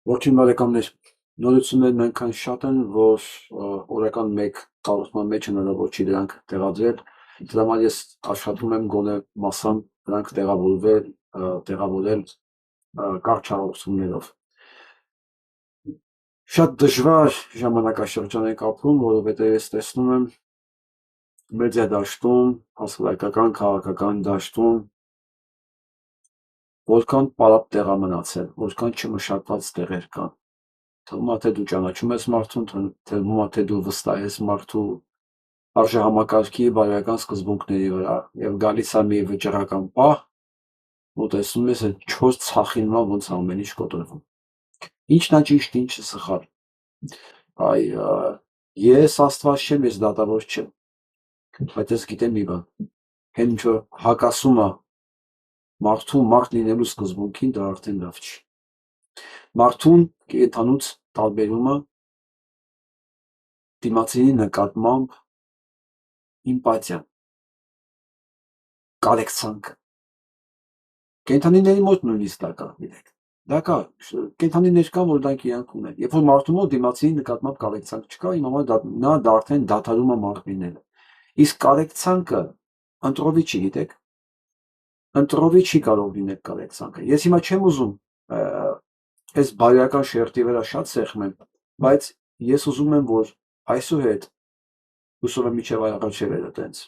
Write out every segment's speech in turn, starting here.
Ողջույն բարեկամներ, նորություններն այնքան շատ են, որ օրական մեկ հաղորդման մեջ հնարավոր չի դրանք տեղադրել, դրա համար ես աշխատում եմ գոնե մասամբ դրանք տեղավորել կարճ հաղորդումներով։ Շատ դժվար ժամանակաշրջան ենք ապրում, որովհետև ես տեսնում եմ մեդիա դաշտում, հասարակական, քաղաքական դաշտում որքան պարապ տեղ է մնացել, որքան չմշակված տեղեր կան։ Թվում է, թե դու ճանաչում ես մարդուն, թվում է, թե դու վստահ ես մարդու արժեհամակարգի բարոյական սկզբունքների վրա եւ գալիս է մի վճռական պահ, ու տեսնում ես այդ 4 ցախի նման ոնց ամեն ինչ կոտրվում։ Ինչն է ճիշտ, ինչը սխալ։ Այ ես Աստված չեմ, ես դատավոր չեմ, բայց ես գիտեմ մի բան, հեն ինչ որ հակասում է մարդու մարդ լինելու սկզբունքին, դա արդեն լավ չի։ Մարդուն կենդանուց տարբերումը դիմացինի նկատմամբ իմպաթիան, կարեկցանքը։ Կենդանիների մոտ նույնիսկ դա կա, գիտեք։ Դա կա, կենդանիներ կան, որ դրանք իրանք ունեն։ Երբ որ մարդու մոտ դիմացինի նկատմամբ կարեկցանք չկա, իմ համար նա արդեն դադարում է մարդ լինելը։ Իսկ կարեկցանքը ընտրովի չի, գիտեք։ Ընտրովի չի կարող լինել կարեկցանքը։ Ես հիմա չեմ ուզում այս բարոյական շերտի վրա շատ սեղմեմ, բայց ես ուզում եմ, որ այսուհետ հուսով եմ մինչև առաջևերը տենց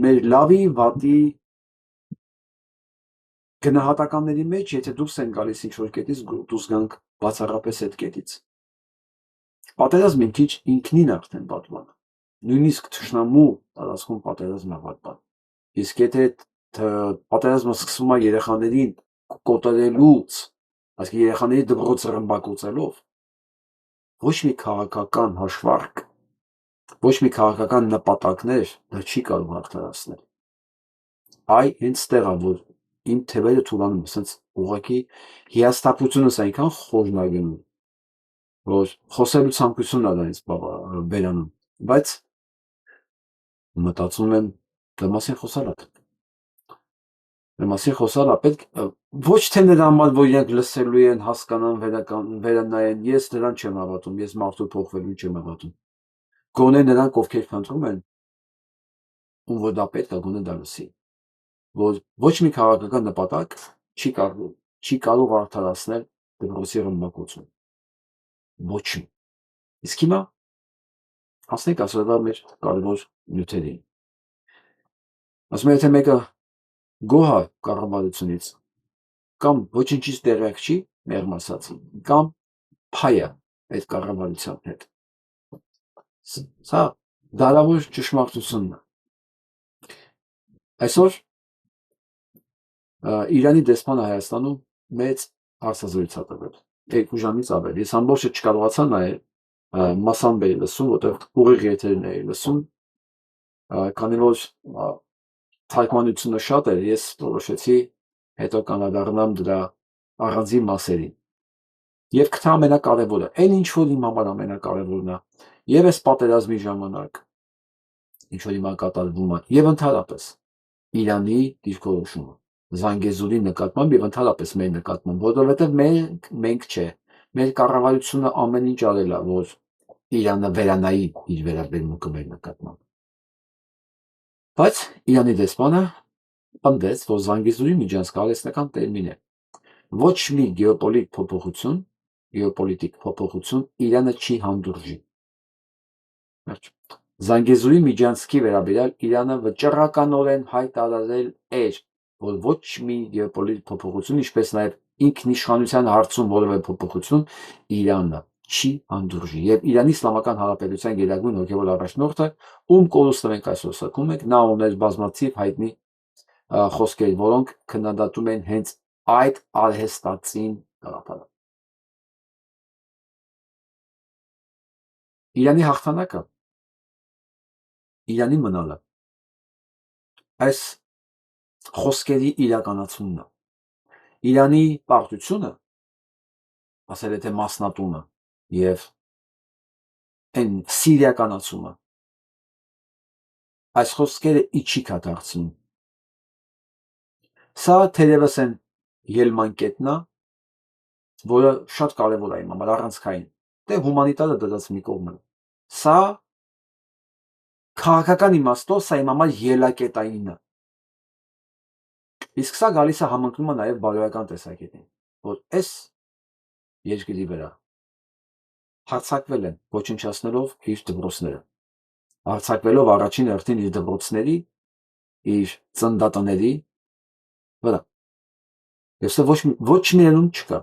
մեր լավի, վատի գնահատականների մեջ, եթե դուրս են գալիս ինչ-որ կետից, դուրս գանք բացառապես այդ կետից։ Պատերազմ ինքնին արդեն պատման։ Նույնիսկ թշնամու տարածքում պատերազմը պատման։ Իսկ եթե պատերազմը սկսվում է երեխաներին կոտորելուց, այսինքն երեխաների դպրոցը ռմբակոծելով, ոչ մի քաղաքական հաշվարկ, ոչ մի քաղաքական նպատակներ դա չի կարող արդարացնել։ Այ հենց տեղ է, որ իմ թևերը թուլանում, ասենց ուղղակի հիասթափությունս այնքան խորն է գնում, որ խոսելու ցանկությունն է դրանից վերանում, բայց մտածում եմ դրա մասին խոսալը պետք։ Դրա մասին խոսալը պետք ոչ թե նրա համար, որ իրենք լսելու են, հասկանան, վերանայեն, ես դրան չեմ հավատում, ես մարդու փոխվելուն չեմ հավատում։ Գոնե նրանք, ովքեր փնտրում են, ում որ դա պետք է, գոնե դա լսի, որ ոչ մի քաղաքական նպատակ չի կարող արդարացնել դպրոցի ռմբակոծում։ Ոչ մի։ Իսկ հիմա հասնենք այսօրվա մեր կարևոր նյութերին։ Ասում եմ, եթե մեկը գոհ է կառավարությունից, կամ ոչինչից տեղյակ չի, մեղմ ասած, կամ փայ է այդ կառավարության հետ։ Սա դարավոր ճշմարտությունն է։ Այսօր Իրանի դեսպանը Հայաստանում մեծ հարցազրույց է տվել, 2 ժամից ավել։ Ես ամբողջը չկարողացա նայել, մասամբ էի լսում, որտեղ ուղիղ եթերն էի լսում, քանի որ թարգմանությունը շատ էր, ես որոշեցի հետո կանադառնամ դրա առանձին մասերին։ Եվ գտա ամենակարևորը, այն ինչ որ իմ համար ամենակարևորն է, եւ այս պատերազմի ժամանակ, ինչ որ հիմա կատարվում է, եւ ընդհանրապես Իրանի դիրքորոշումը Զանգեզուրի նկատմամբ եւ ընդհանրապես մեր նկատմամբ, որովհետեւ մենք չէ, մեր կառավարությունը ամեն ինչ արել է, որ Իրանը վերանայի իր վերաբերմունքը մեր նկատմամբ։ Բայց Իրանի դեսպանը պնդեց, որ Զանգեզուրի միջանցքը արհեստական տերմին է։ Ոչ մի գեոպոլիտիկ փոփոխություն Իրանը չի հանդուրժի։ Զանգեզուրի միջանցքի վերաբերյալ Իրանը վճռականորեն հայտարարել էր, որ ոչ մի գեոպոլիտիկ փոփոխություն, ինչպես նաև ինքնիշխանության հարցում որևէ փոփոխություն Իրանը չի հանդուրժի։ Եվ Իրանի Իսլամական Հանրապետության գերագույն հոգևոր առաջնորդը, ում կորուստը մենք այսօր սակում ենք, նա ուներ բազմաթիվ հայտնի խոսքեր, որոնք քննադատում են հենց այդ արհեստածին գաղափարը։ Իրանի հաղթանակը, Իրանի մնալը, այս խոսքերի իրականացումն է։ Իրանի պարտությունը, ասել թե մասնատումը եւ այն սիրիականացումը, այս խոսքերը իջիկ է դարձնում։ Սա թերևս են ելման կետնա, որը շատ կարևոր է իմ համար, առանցքային, դե հումանիտարը դրած մի կողմը։ Սա քաղաքական իմաստով սա իմ համար ելակետայինն է։ Իսկ սա գալիս է համընկնում է նաև բարոյական տեսակետին, որ այս երկրի վրա հարձակվել են ոչնչացնելով իր դպրոցները, հարձակվելով առաջին հերթին իր դպրոցների, իր ծննդատների վրա։ Եվ սա ոչ մի ելուն չկա։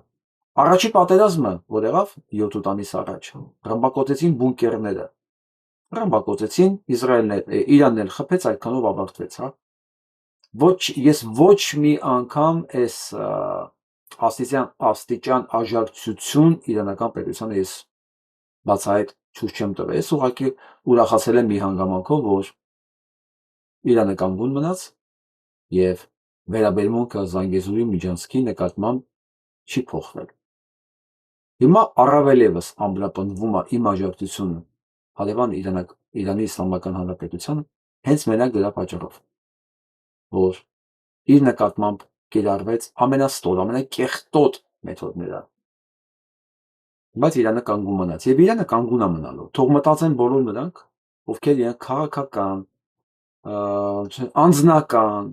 Առաջի պատերազմը, որ եղավ 7 ամիս առաջ, ռմբակոծեցին բունկերները, ռմբակոծեցին, Իրանն էլ խփեց, այդքանով ավարտվեց, հա։ Ես ոչ մի անգամ այս աստիճան աջակցություն իրանական պետությանը ես բացահայտ ցույց չեմ տվել։ Ես ուղղակի ուրախացել եմ մի հանգամանքով, որ Իրանը կանգուն մնաց եւ վերաբերմունքը Զանգեզուրի Միջանցքի նկատմամբ չի փոխվել։ Հիմա առավել եւս ամբրապնդվում է իմ աջակցությունը հարևան Իրանի Իսլամական Հանրապետությանը հենց մենակ դրա պատճառով, որ իր նկատմամբ կիրառվեց ամենաստոր, ամենակեղտոտ մեթոդները, բայց Իրանը կանգուն մնաց եւ Իրանը կանգուն է մնալու։ Թող մտածեն բոլոր նրանք, ովքեր իրենք քաղաքական, անձնական,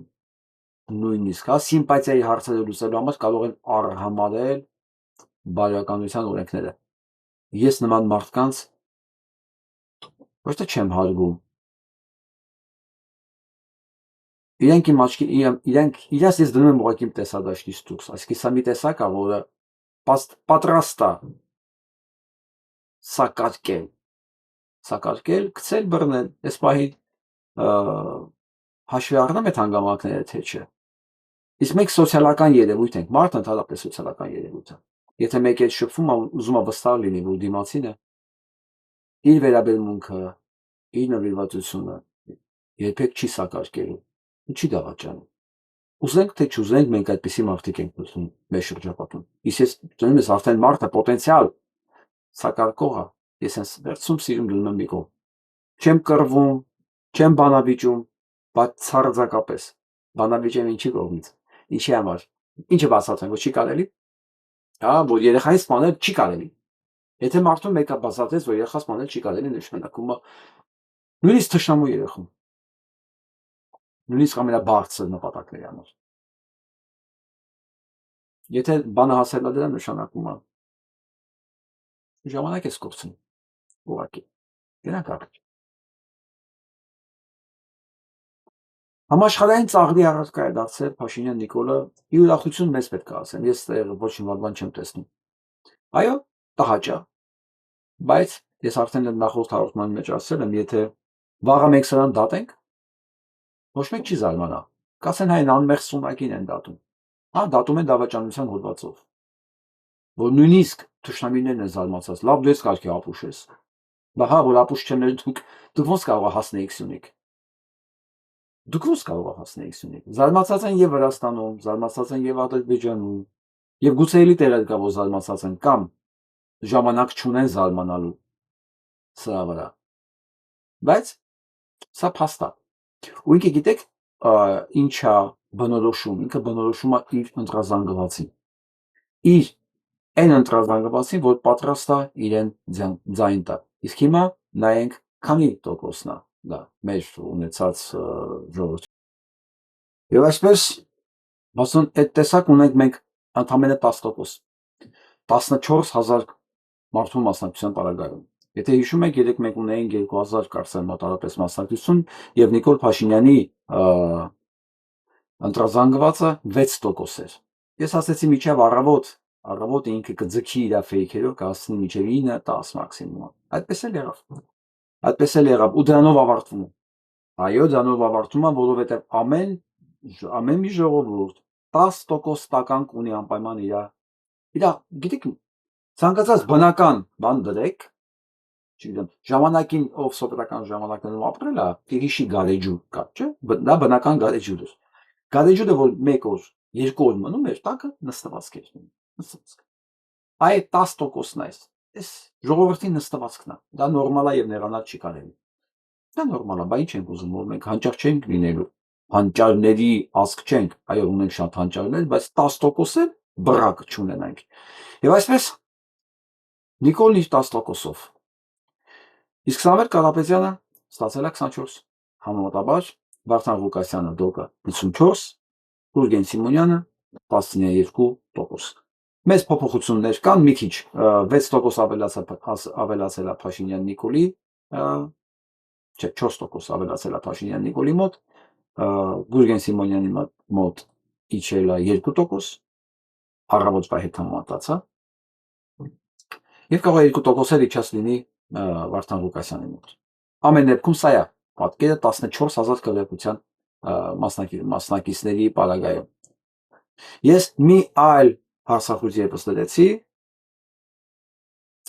նույնիսկ սիմպաթիայի հարցերը լուծելու համար կարող են արհամարհել բարոյականության օրենքները։ Ես նման մարդկանց ոչ թե չեմ հարգում, իրենք իմ աչքի, իրենց ես դնում եմ ուղղակի իմ տեսադաշտից դուրս, այսինքն սա մի տեսակ է, որը պատրաստ է սակարկել, գցել, բռնել, այս պահին հաշվի առնեմ այդ հանգամանքները, թե չէ։ Իսկ մենք սոցիալական երևույթ ենք, մարդը ընդհանրապես սոցիալական երևույթ է։ Եթե մեկ էլ շփվում է, ուզում է վստահ լինի, որ դիմացինը իր վերաբերմունքը, իր նվիրվածությունը երբեք չի սակարկելու, չի դավաճանում։ Ուզենք թե չուզենք, մենք այդպիսի մարդիկ ենք տեսնում մեր շրջապատում։ Իսկ ես ծնում ես արդեն մարդը պոտենցիալ սակարկող է, ես հենց վերցում սիրում դնում եմ մի կողմ։ Չեմ կռվում, չեմ բանավիճում, բացարձակապես բանավիճեմ ինչի կողմից, ինչի համար, ինչը բացատրեմ, որ չի կարելի, որ երեխային սպանել չի կարելի։ Եթե մարդուն մեկը բացատրեց, որ երեխա սպանել չի կարելի, նշանակում է նույնիսկ թշնամու երեխում, նույնիսկ ամենաբարձր նպատակների համար։ Եթե բանը հասել է դրա, նշանակում է ժամանակ ես կորցնում, ուղղակի, գնանք առաջ։ Համաշխարհային ծաղրի առարկա է դարձել Փաշինյան Նիկոլը, ի ուրախություն մեզ պետք է ասեմ, ես ոչ մի բան չեմ տեսնում։ Այո, տհաճ է, բայց ես արդեն նախորդ հաղորդման մեջ ասել եմ, եթե վաղը մենք սրան դատենք, ոչ մեկ չի զարմանա, կասեն հայ անմեղ սունակին են դատում, դատում են դավաճանության հոդվածով, որ նույնիսկ թշնամիներն են զարմացած, լավ դու ես կարգի ապուշ ես, որ ապուշ չեմ դուք ոնց կարող հասնեիք Սյունիք, դուք ոնց կարող հասնեիք Սյունիք, զարմացած են եւ Վրաստանում, զարմացած են եւ Ադրբեջանում, եւ գուցե էլի տեղեր կա, որ զարմացած են, կամ ժամանակ չունեն զարմանալու սրա վրա, բայց սա փաստ է, ու ինքը գիտեք ինչա բնորոշում, ինքը բնորոշում է իր ընտրազանգվածին, իր այն ընտրազանգվածին, որ պատրաստ է իրեն ձայն տա, իսկ հիմա նայենք քանի տոկոսն է դա մեր ունեցած ժողովրդի։ Եվ այսպես, ասում այդ տեսակ ունենք մենք ընդամենը 10%, 14,000 մարդու մասնակցության պարագայում։ Եթե հիշում եք, երեք մենք ունեինք 2000 կարծեմ մոտավորապես մասնակցություն եւ Նիկոլ Փաշինյանի ընտրազանգվածը 6% էր։ Ես ասացի միջև առավոտ ինքը կձգի իր ֆեյքերով, կհասնի միջև 9-10 մաքսիմում։ Այդպես էլ եղավ ու դրանով ավարտվում է։ Այո, դրանով ավարտվում է, որովհետեւ ամեն մի ժողովուրդ 10% տականք ունի անպայման իր, գիտեք, ցանկացած բնական բան դրեք, չգիտեմ, ժամանակին ով սովետական ժամանակներում ապրել է, հիշի գարեջուր կա, չէ՞, դա բնական գարեջուր էր։ Գարեջուրը, որ 1 օր, 2 օր մնում էր, տակը նստվածք էր մնում։ Այդ 10%-ն է, այս ժողովրդի նստվածքն է, դա նորմալ է եւ նեղանալ չի կարելի։ Դա նորմալ է, բա ինչ ենք ուզում, որ մենք հանճար չենք լինելու, հանճարների ազգ չենք, այո, ունենք շատ հանճարներ, բայց 10% բռակ չունենանք։ Եվ այսպես Նիկոլն իր 10%-ով, իսկ Սամվել Կարապետյանը ստացել է 24, համեմատաբար Վարդան Ղուկասյանը դոկը 54, Գուրգեն Սիմոնյանը 12%։ Մեծ փոփոխություններ կան, մի քիչ 6% ավելացել է Փաշինյան Նիկոլի, չէ 4% ավելացել է Փաշինյան Նիկոլի մոտ, Գուրգեն Սիմոնյանի մոտ իջել է 2%, առավոտ հետ համեմատած է, եւ կարող է 2% իջած լինի Վարդան Ղուկասյանի մոտ։ Ամեն դեպքում սա է պատկերը 14000 քվեարկության մասնակիցների պարագայում։ Ես մի այլ հարցախույս ևս դրեցի,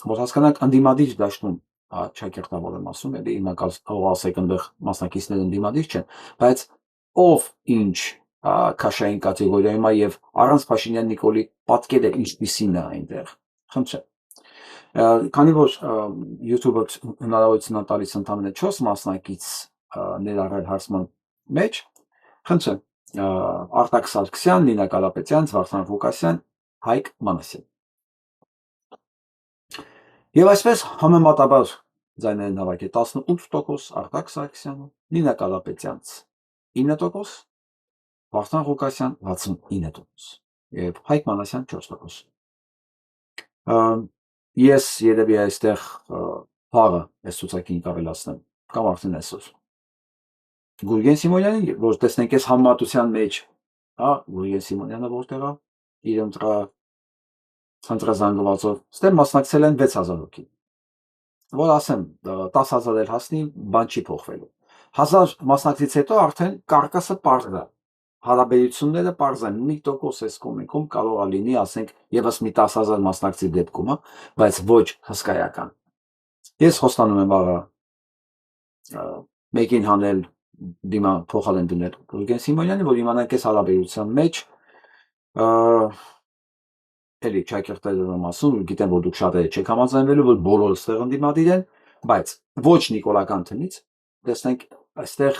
որ հասկանանք ընդդիմադիր դաշտում Չակերտավոր եմ ասում, էլի հիմա ասեք այնտեղ մասնակիցները ընդդիմադիր չեն, բայց ով ինչ քաշային կատեգորիայում է եւ առանց Փաշինյան Նիկոլի պատկերը ինչպիսին է այնտեղ։ Խնդրեմ։ Քանի որ YouTube-ը հնարավորություն է տալիս ընդամենը 4 մասնակից ներառել հարցման մեջ, խնդրեմ, Արտակ Սարգսյան, Նինա Կարապետյան, Վարդան Ղուկասյան, Հայկ Մանասյան։ Եվ այսպես համեմատաբար ձայներն հավաքել 18% Արտակ Սարգսյանը, Նինա Կարապետյան 9%, Վարդան Ղուկասյան 69% եւ Հայկ Մանասյան 4%։ Ես երևի այստեղ փառը այս ցուցակին կավելացնեմ, կամ արդեն այսօր։ Գուրգեն Սիմոնյանին, որ տեսնենք այս համեմատության մեջ, Գուրգեն Սիմոնյանը որտեղ է, իր ընտրազանգվածով, ստեղ մասնակցել են 6000 հոգի։ Որ ասեմ, 10000 էլ հասնի, բան չի փոխվելու։ 1000 մասնակցից հետո արդեն կարկասը պարզ է։ Հարաբերությունները պարզ են, 1% այս կողմում կարող է լինի, ասենք, եւս մի 10000 մասնակցի դեպքում, բայց ոչ հսկայական։ Ես խոստանում եմ վաղը մեկին հանել դիմա փոխարեն դնել Գուրգեն Սիմոնյանի, որ իմանանք այս հարաբերության մեջ էլի Չակերտայով եմ ասում, գիտեմ, որ դուք շատերը չեք համաձայնվելու, որ բոլորը ստեղ ընդդիմադիր են, բայց ոչ նիկոլական տնից տեսնենք այստեղ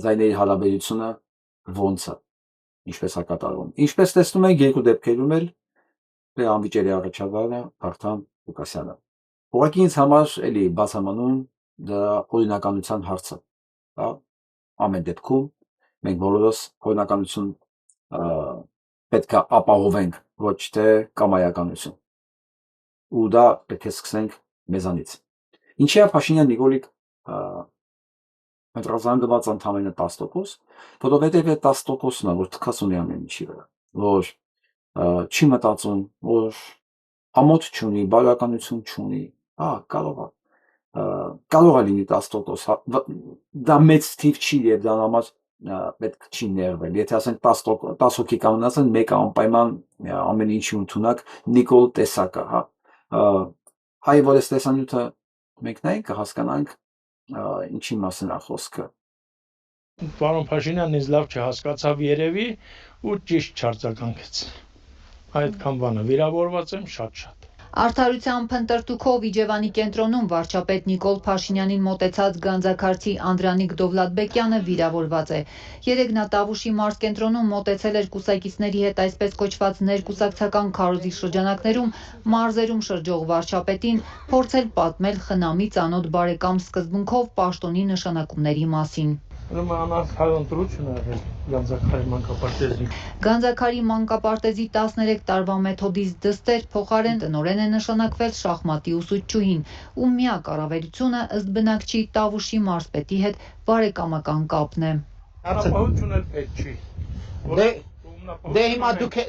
ձայների հարաբերությունը ոնց է, ինչպես է կատարվում։ Ինչպես տեսնում ենք երկու դեպքերում էլ անվիճելի առաջավարը Վարդան Ղուկասյանը։ Ուղղակի ինձ համար էլի բացամանում դա օրինականության հարցը, ամեն դեպքում մենք բոլորս օրինականություն պետք է ապահովենք, ոչ թե կամայականություն։ Ու դա պետք է սկսենք մեզանից։ Ինչի է Փաշինյան Նիկոլի ընտրազանգված ընդամենը 10%, որովհետև այդ 10%-ն է, որ թքած ունի ամեն ինչի վրա, որ չի մտածում, որ ամոթ չունի, բարոյականություն չունի, կարող է լինի 10%, դա մեծ թիվ չի եւ դա համար պետք չի ներվել։ Եթե ասենք 10 հոգի կանոնացան, մեկը անպայման ամեն ինչի ընդունակ Նիկոլ տեսակը, այ որ այս տեսանյութը մենք նայենք կհասկանանք ինչի մասին է խոսքը։ Պարոն Փաշինյանն ինձ լավ չհասկացավ երևի ու ճիշտ չարձագանքեց։ Այդքան բանը վիրավորված եմ շատ։ Արդարության փնտրտուքով Իջևանի կենտրոնում վարչապետ Նիկոլ Փաշինյանին մոտեցած գանձաքարցի Անդրանիկ Դովլատբեկյանը վիրավորված է։ Երեկ նա Տավուշի մարզկենտրոնում մոտեցել էր կուսակիցների հետ այսպես կոչված ներկուսակցական քարոզի շրջանակներում մարզերում շրջող վարչապետին փորձել պատմել խնամի ծանոթ բարեկամ սկզբունքով պաշտոնի նշանակումների մասին։ Գանձաքարի մանկապարտեզի 13 տարվա մեթոդից դստեր փոխարեն տնօրեն է նշանակվել շախմատի ուսուցչուհին, ում միակ առավելությունը ըստ բնակչի Տավուշի մարզպետի հետ բարեկամական կապն է։ Հրապարություն էլ պետք չի։ Դե հիմա դուք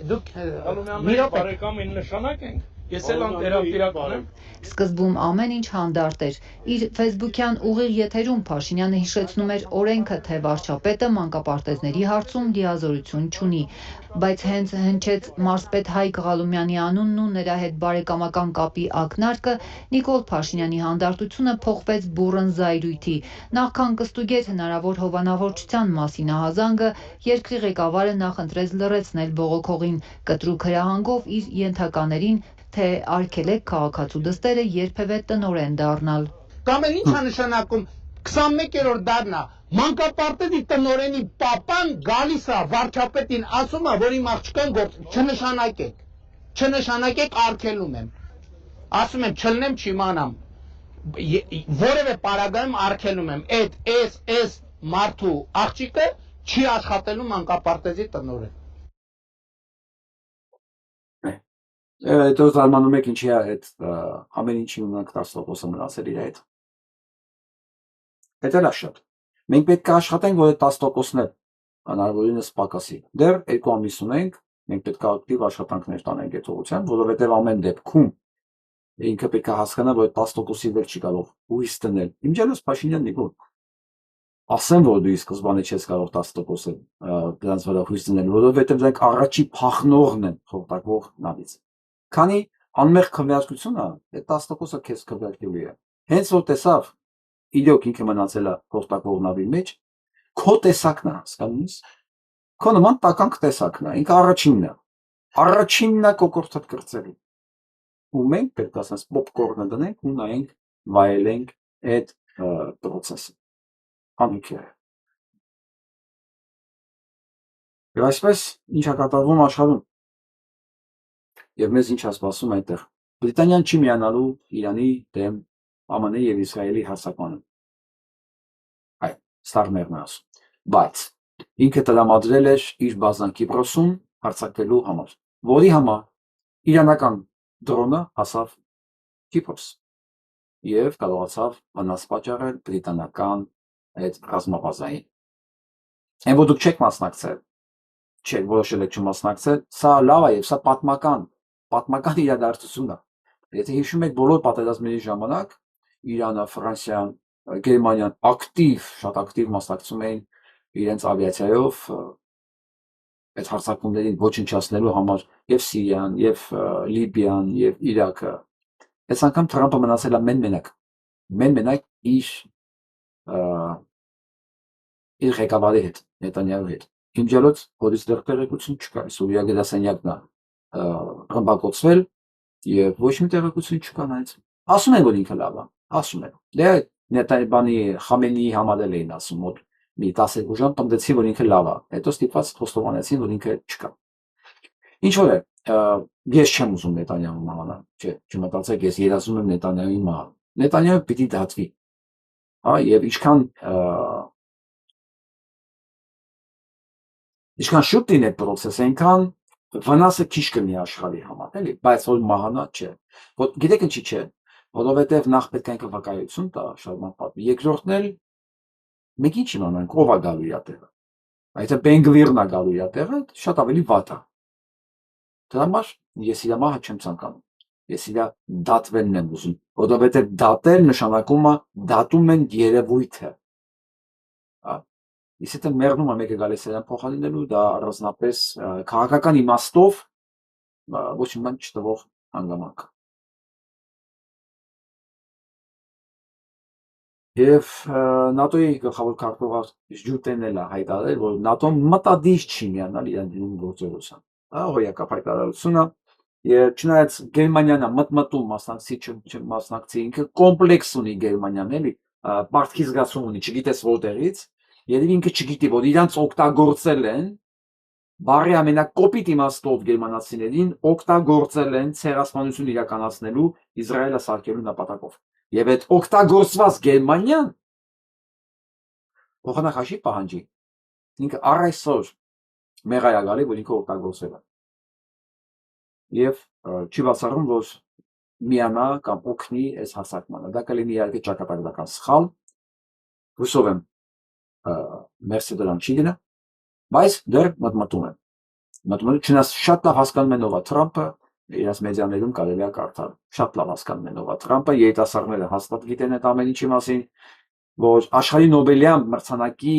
բարեկամին նշանակ ենք։ Ես էլ անտերապիրական եմ։ Սկզբում ամեն ինչ հանդարտ էր։ Իր ֆեյսբուքյան ուղիղ եթերում Փաշինյանը հիշեցնում էր օրենքը, թե վարչապետը մանկապարտեզների հարցում լիազորություն չունի։ Բայց հենց հնչեց մարզպետ Հայկ Ղալումյանի անունն ու նրա հետ բարեկամական կապի ակնարկը, Նիկոլ Փաշինյանի հանդարտությունը փոխվեց բուռն զայրույթի։ Նախքան կստուգեր հնարավոր հովանավորչության մասին ահազանգը, երկրի ղեկավարը նախընտրեց լռեցնել բողոքողին, կտրուկ հրահանգով իր ենթականերին, թե արգելեք քաղաքացու դստերը երբևէ տնօրեն դառնալ։ Կամ էլ ի՞նչ է նշանակում 21-րդ դարն է, մանկապարտեզի տնօրենի պապան գալիս է վարչապետին ասում է, որ իմ աղջկան չնշանակեք արգելում եմ, ասում եմ չլնեմ չիմանամ, որևէ պարագայում արգելում եմ, այս մարդու աղջիկը չի աշխատելու մանկապարտեզի տնօրեն։ Հետո զարմանում եք ինչի է այդ ամեն ինչի ունենք 10%-ը մնացել իր հետ։ Դա է շատ։ Մենք պետք է աշխատենք, որ այդ 10%-ն հնարավորինս պակասի։ Դեռ 2 ամիս ունենք, մենք պետք է ակտիվ աշխատանքներ տանենք այդ ուղղությամբ, որովհետև ամեն դեպքում ինքը պետք է հասկանա, որ 10%-ի վեր չի կարող հույս դնել։ Իմջալոս Փաշինյանն իբր ասեմ, որ դու ի սկզբանե չես կարող 10% դրանց վրա հույս դնել, որովհետև դրանք առաջի փախնողն են խորտակվող նավից։ Քանի անմեղ քվեարկությունը այդ 10%-ը քեզ քվեարկելու է։ Հենց որ տեսավ իրոք ինքը մնացել է խորտակվող նավի մեջ, քո տեսակն է, հասկանում ես։ Քո նման տականք տեսակն է, ինքը առաջինն է կոկորտդ կրծելու։ Ու մենք պետք է ասած պոպկորնը դնենք ու նայենք վայելենք այդ process-ը։ Անուքի է։ Եվ այսպես ինչ է կատարվում աշխարհում։ Եվ մեզ ինչ է սպասում այնտեղ։ Բրիտանիան չի միանալու Իրանի դեմ ԱՄՆ եւ Իսրայելի հարձակմանը։ Այ, ստարներն ասում։ Բայց ինքը տրամադրել էր իր բազան Կիպրոսում հարձակվելու համար, որի համար իրանական դրոնը հասավ Կիպրոս եւ կարողացավ վնաս պատճառել բրիտանական այդ ռազմաբազային։ Այն որ դուք չեք մասնակցել, չեք որոշել եք չմասնակցել, սա լավ է եւ սա պատմական իրադարձություն է։ Եթե հիշում եք բոլոր պատերազմների ժամանակ Իրանը, Ֆրանսիան, Գերմանիան շատ ակտիվ մասնակցում էին իրենց ավիացիայով այդ հարձակումներին ոչնչացնելու համար եւ Սիրիան, եւ Լիբիան, եւ Իրաքը։ Այս անգամ Թրամփը մնացել է մենակ իր ղեկավարի հետ, Նետանյահուի հետ։ Իմջալոց հորից դեռ տեղեկություն չկա, Սուրիա գրասենյակն է ռմբակոծվել եւ ոչ մի տեղեկություն չկա նայած։ Ասում են, որ ինքը լավ է, ասում են։ Դե Նետանյահի Խամենեի համարել էին ասում, որ մի 12 ժամ պնդեցի, որ ինքը լավ է։ Հետո ստիպված խոստովանեցին, որ ինքը չկա։ Ինչ որ է, ես չեմ ուզում Նետանյահուն մահանալ, չէ, չմտածեք, ես երազում եմ Նետանյահուի մահ։ Նետանյահը պիտի դատվի։ Հա, եւ ինչքան շուտ լինի այդ process-ը, այնքան վնասը քիչ կլինի աշխարհի համար, էլի, բայց որ մահանա չէ։ Որ գիտեք ինչի՞ չէ, որովհետեւ նախ պետք է ինքը վկայություն տա, շարժման պատմի։ Երկրորդն էլ մենք ինչ իմանանք, ով է գալու իր տեղը։ Այդ Բենգվիրն է գալու իր տեղը, շատ ավելի վատ է։ Դրա համար ես իր մահը չեմ ցանկանում։ Ես իր դատվելն եմ ուզում, որովհետև դատել նշանակում է դատում են երևույթը։ Իսկ եթե մեռնում է մեկը գալիս է փոխարինելու, դա առանձնապես քաղաքական իմաստով ոչ մի բան չտվող հանգամանք։ Եվ ՆԱՏՕ-ի գլխավոր քարտուղար Ժուտենն էլ է հայտարարել, որ ՆԱՏՕ-ն մտադիր չի միանալ Իրանի գործողության։ Դա հոյակապ հայտարարություն է։ Եվ չնայած Գերմանիան մտմտում մասնակցի, ինքը կոմպլեքս ունի Գերմանիան, էլի, պարտքի զգացում ունի, չգիտես որտեղից, երևի ինքը չգիտի, որ իրանց օգտագործել են, բառի ամենակոպիտ իմաստով գերմանացիներին օգտագործել են ցեղասպանություն իրականացնելու Իսրայելը սարքելու նպատակով։ Եվ այդ օգտագործված Գերմանիան փոխանակաշի պահանջի։ Ինքը առ այսօր մեղա է գալի, որ ինքը օգտագործել է։ Եվ չի բացառում, որ միանա կամ օգնի այս հարձակմանը։ Դա կլինի իհարկե ճակատագրական սխալ։ Հուսով եմ մերսի դրան չի գնա, բայց դեռ մտմտում եմ։ Մտմտում չնայած շատ լավ հասկանում են ով է Թրամփը, իրաց մեդիաներում կարելի է կարդալ։ Շատ լավ հասկանում են ով է Թրամփը, երիտասարդները հաստատ գիտեն այդ ամեն ինչի մասին, որ աշխարհի Նոբելյան մրցանակի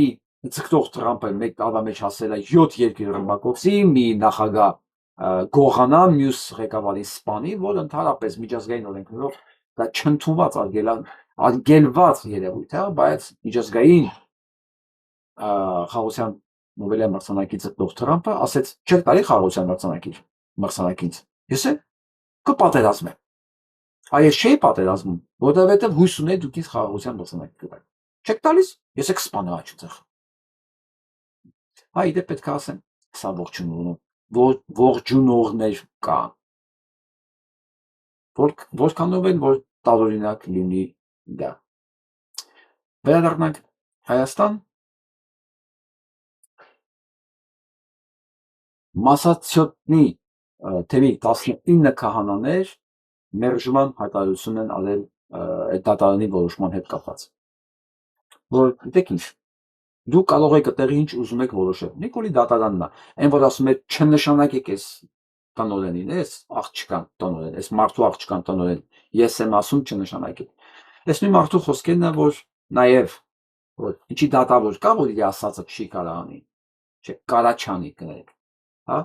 ձգտող Թրամփը մեկ տարվա մեջ հասել է 7 երկրի ռմբակոծի, մի նախագահ գողանա, մյուս ղեկավարի սպանի, որ ընդհանրապես միջազգային օրենքներով դա չընդունված արգելված երևույթ է, բայց միջազգային խաղաղության Նոբելյան մրցանակի ձգտող Թրամփը ասեց, չէ՞ տարի խաղաղության մրցանակից։ Ես էլ կպատերազմեմ։ Այս չէի պատերազմում, որովհետև հույս ունեի դուք ինձ խաղաղության մրցանակ կտաք։ Չեք տալիս, ես եք սպանեմ այդտեղ։ Այ դե պետք է ասեմ, սա ողջունողներ կան։ Որքանով են, որ տարօրինակ լինի դա։ Վերադառնանք Հայաստան։ Մասացիոտնի թեմի 19 քահանաներ մերժման հայտարարություն են արել այդ դատարանի որոշման հետ կապված։ Որ գիտեք ինչ, դու կարող եք այդտեղի ինչ ուզում եք որոշել։ Նիկոլի դատարանն է, այն որ ասում է չնշանակեք այս տնօրենին, այս աղջկան տնօրեն, այս մարդու աղջկան տնօրեն, ես եմ ասում չնշանակեք։ Այս նույն մարդու խոսքերն է, որ նաև որ ինչի դատավոր կա, որ իր ասածը չի կարա անի, չէ, կարա չանի կներեք, հա,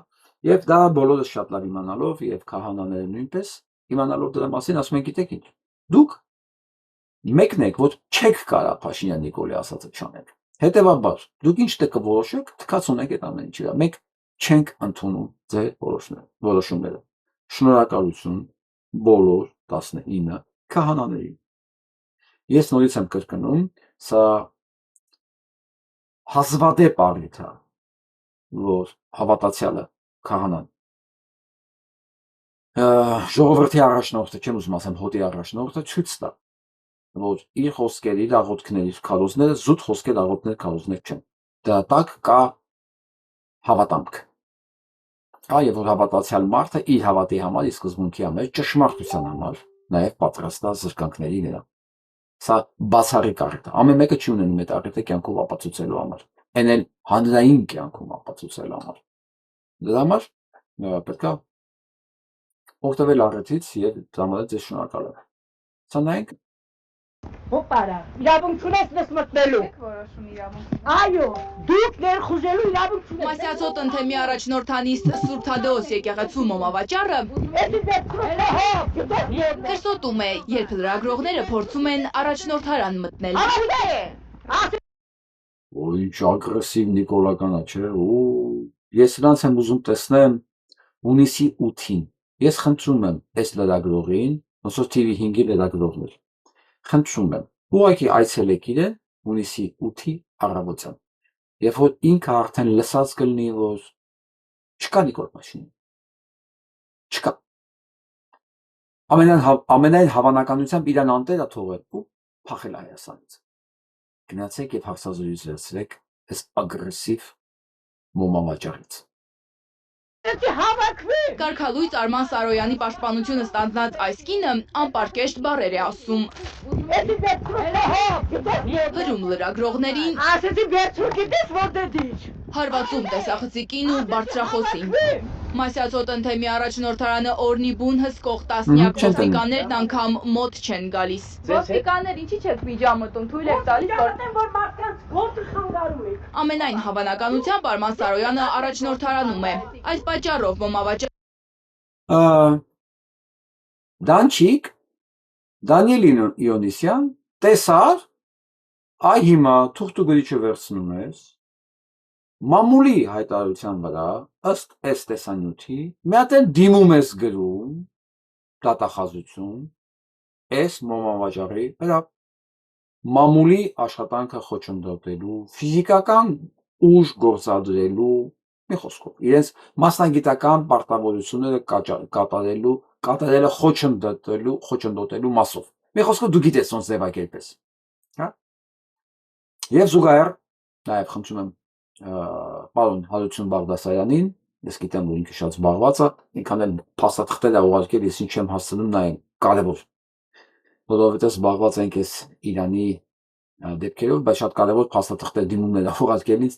եւ դա բոլորը շատ լավ իմանալով եւ քահանաները նույնպես իմանալով դրա մասին ասում են գիտեք ինչ, դուք մեկն եք, որ չեք կարա Փաշինյան Նիկոլի ասածը չանեք, հետեւաբար դուք ինչ դե կորոշեք, թքած ունեք այդ ամեն ինչը, մենք չենք ընդունում ձեր որոշումները, շնորհակալություն բոլոր 19 քահանաներին։ Ես նորից եմ կրկնում, սա հազվադեպ առիթ է, որ հավատացյալը քահանան ժողովրդի առաջնորդը, չեմ ուզում ասեմ հոտի առաջնորդը ցույց տա, որ իր խոսքերը, իր աղոթքները, իր քարոզները զուտ խոսքեր, աղոթքներ, քարոզներ չեն։ Դրա տակ կա հավատամք։ Եվ որ հավատացյալ մարդը իր հավատի համար, իր սկզբունքի համար, ճշմարտության համար նաև պատրաստ է զրկանքների նրա։ Սա բացառիկ առիթ է։ Ամեն մեկը չի ունենում այդ առիթը կյանքով ապացուցելու համար։ Այն էլ հանրային կյանքում ապացուցելու համար։ Դրա համար պետք է օգտվել առիթից եւ դրամատը ձեզ շնորհակալ եմ։ Սա նայենք Հոպարա, իրավունք չունես մեզ մտնելու։ Որոշում իրավունք։ Այո, դուք ներխուժելու իրավունք չունես։ Մասյացոտ ընթեմի առաջնորդանիստ Սուրբ Թադեոս եկեղեցու մոմավաճառը քրսոտում է, երբ լրագրողները փորձում են առաջնորդարան մտնել։ Ինչ ագրեսիվ նիկոլականա, չէ՞։ Ես նրանց եմ ուզում տեսնեմ հունիսի 8-ին։ Ես խնդրում եմ այս լրագրողին, ոնց որ TV5-ի լրագրողներ, խնդրում եմ, ուղղակի այցելեք իրեն հունիսի 8-ի առավոտյան, երբ որ ինքը արդեն լսած կլինի, որ չկա Նիկոլ Փաշինյան, չկա։ Ամենայն հավանականությամբ իրան անտերը թողել ու փախել Հայաստանից։ Գնացեք եւ հարցազրույց վերցրեք այս ագրեսիվ մոմավաճառից։ Կարգալույծ Արման Սարոյանի պաշտպանությունը ստանձնած այս կինը անպարկեշտ բառեր է ասում։ Հրում լրագրողներին, հարվածում տեսախցիկին ու բարձրախոսին։ Մասյացոտ ընթեմի առաջնորդարանը օրնի բուն հսկող տասնյակ ոստիկաններն անգամ մոտ չեն գալիս։ Ոստիկաններ ինչի՞ չեք միջամտում, թույլ եք տալիս, որ մարդկանց գործը խանգարում եք։ Ամենայն հավանականությամբ Արման Սարոյանը առաջնորդարանում է։ Այս պատճառով մոմավաճառ Դանչիկ Դանիել Իոնիսյան տեսար, այ հիմա թուղթ ու գրիչը վերցնում ես, մամուլի հայտարարության վրա, ըստ այս տեսանյութի, մի հատ էլ դիմում ես գրում, դատախազություն, այս մոմավաճառի վրա, մամուլի աշխատանքը խոչընդոտելու, ֆիզիկական ուժ գործադրելու, մի խոսքով, իրենց մասնագիտական պարտավորությունները կատարելը խոչընդոտելու մասով։ Մի խոսքով դու գիտես ոնց ձևակերպես, հա։ Եվ զուգահեռ նաև խնդրում եմ պարոն Հարություն Բաղդասարյանին, ես գիտեմ, որ ինքը շատ զբաղված է, ինքան էլ փաստաթղթեր է ուղարկել, ես ինչ եմ հասցնում նայեմ, կարևոր, որովհետև զբաղված ենք այս Իրանի դեպքերով, բայց շատ կարևոր փաստաթղթեր դիմումներ ուղարկել ինձ,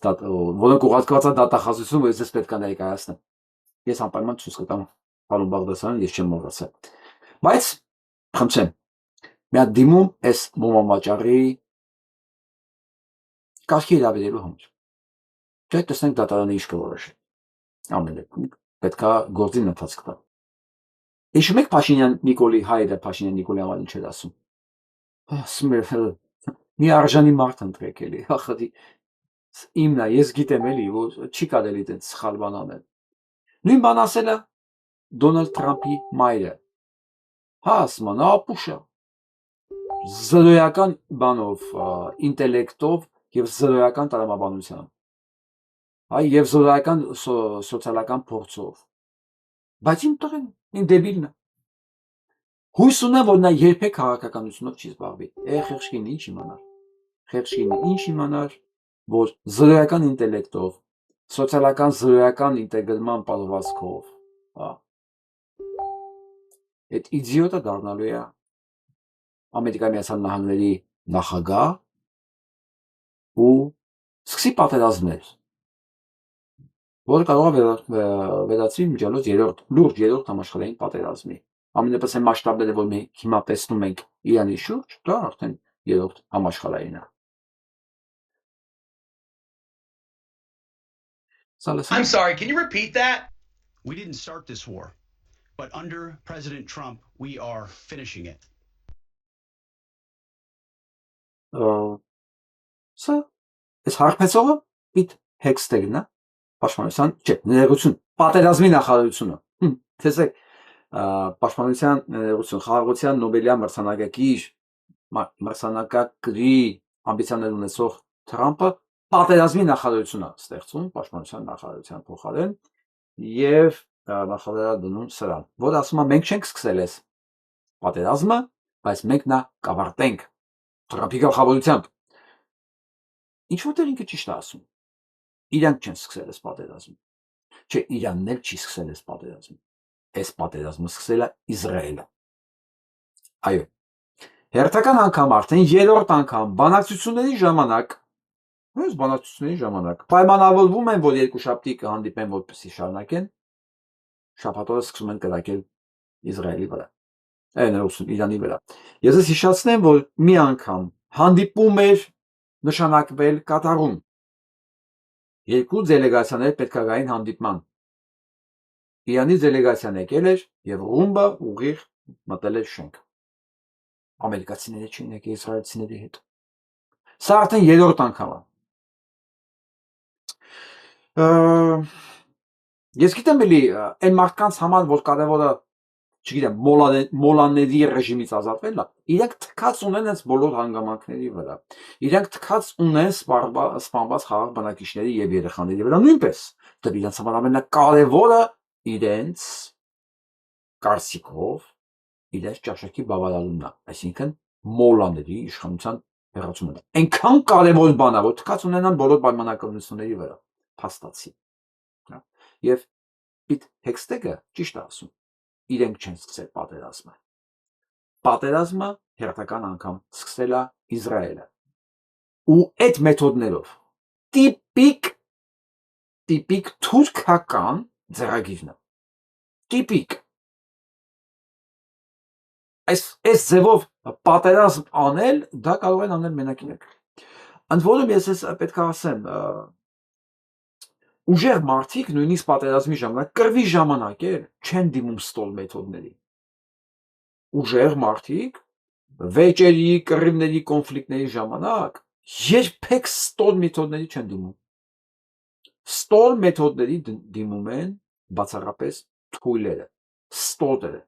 որոնք ուղարկված է դատախազություն, որ ես պետք է ներկայացնեմ։ Ես անպայման ցույց կտամ պարոն Բաղդասարյանին, ես չեմ մոռացել։ Բայց խնդրեմ, մի հատ դիմում այս մոմավաճառի կարգի հրավիրելու համար։ Չէ՞ տեսնենք դատարանը ինչ կորոշի։ Ամեն դեպքում պետք է գործին ընթացք տա։ Հիշում եք Փաշինյան Նիկոլի հայրը Փաշինյան Նիկոլի համար ինչ էր ասում։ Ասում էր մի արժանի մարդ ընտրեք էլի, ախր իմն է, ես գիտեմ էլի, որ չի կարելի այդպես սխալ բան անել։ Նույն բան ասել է Դոնալդ Թրամփի մայրը։ Հա, ասում է, նա ապուշ է։ զրոյական բանով, ինտելեկտով եւ զրոյական տրամաբանությամբ, այ եւ զրոյական սոցիալական փորձով, բայց իմ տղեն ին դեբիլն է, հույս ունեմ, որ նա երբեք քաղաքականությունով չի զբաղվի, խեղճին ինչ իմանար, խեղճին ինչ իմանար, որ զրոյական ինտելեկտով, սոցիալական զրոյական ինտեգրման պատվաստքով, այդ իդիոտը դառնալու է Ամերիկայի Միացյալ Նահանգների նախագահ ու սկսի պատերազմներ, որը կարող է վերածվի միջալոց լուրջ երրորդ համաշխարհային պատերազմի, ամենապես այն մասշտաբները, որ մենք հիմա տեսնում ենք Իրանի շուրջ, դա արդեն երրորդ համաշխարհային է։ I'm sorry, can you repeat that? We didn't start this war, but under President Trump, we are finishing it. Սա այս հարբեցողը պիտ հեքստերն է, պաշտպանության, չէ, ներողություն, պատերազմի նախարարությունը, տեսեք, պաշտպանության ներողություն, խաղաղության Նոբելյան մրցանակակրի ամբիցիաներ ունեցող Թրամփը պատերազմի նախարարություն է ստեղծում, պաշտպանության նախարարության փոխարեն եւ նախարարը դնում սրան, որ ասում է մենք չենք սկսել այս պատերազմը, բայց մենք նա կավարտենք Թրամփի գլխավորությամբ։ Ինչ որտեղ ինքը ճիշտ է ասում։ Իրանք չեն սկսել այս պատերազմը։ Չէ, Իրանն էլ չի սկսել այս պատերազմը։ Այս պատերազմը սկսել է Իսրայելը։ Այո։ Հերթական անգամ արդեն երրորդ անգամ բանակցությունների ժամանակ պայմանավորվում են, որ երկուշաբթի կհանդիպեն, որպեսզի շարունակեն, շաբաթ օրը սկսում են կրակել Իսրայելի վրա։ Իրանի վրա։ Ես ես հիշեցնեմ, որ մի անգամ հանդիպում էր նշանակվել Կատարում։ Երկու դելեգացիաներ պետք է գային հանդիպման։ Իրանի դելեգացիան եկել էր եւ ռումբը ուղիղ մտել էր շենք։ Ամերիկացիները չեն եկել իսրայելցիների հետ։ Սա արդեն երրորդ անգամ է։ Ես գիտեմ էլի այն մարդկանց համար, որ կարևորը, չգիտեմ, մոլաների ռեժիմից ազատվելն է, իրենք թքած ունեն այս բոլոր հանգամանքների վրա։ Իրենք թքած ունեն սպանված խաղաղ բնակիչների եւ երեխաների վրա նույնպես։ Դա իրենց համար ամենակարևորը իրենց կարծիքով իրենց ճաշակի բավարարումն է, այսինքն մոլաների իշխանության հեռացումն է։ Այնքան կարևոր բան է, որ թքած ունենան բոլոր պայմանականությունների վրա, փաստացի։ Եվ պիտ հեքստեգը ճիշտ է ասում, իրենք չեն սկսել պատերազմը։ Պատերազմը հերթական անգամ սկսել է Իսրայելը։ Ու այդ մեթոդներով տիպիկ թուրքական ձեռագիրն է։ Տիպիկ։ Այս ձևով պատերազմ անել, դա կարող են անել մենակ իրենք։ Ընդ որում ես պետք է ասեմ, ուժեղ մարդիկ նույնիսկ պատերազմի ժամանակ, կռվի ժամանակ չեն դիմում ստոլ մեթոդների։ Ուժեղ մարդիկ վեճերի, կռիվների, կոնֆլիկտների ժամանակ երբեք ստոլ մեթոդների չեն դիմում։ Ստոլ մեթոդների դիմում են բացառապես թույլերը, ստոտերը։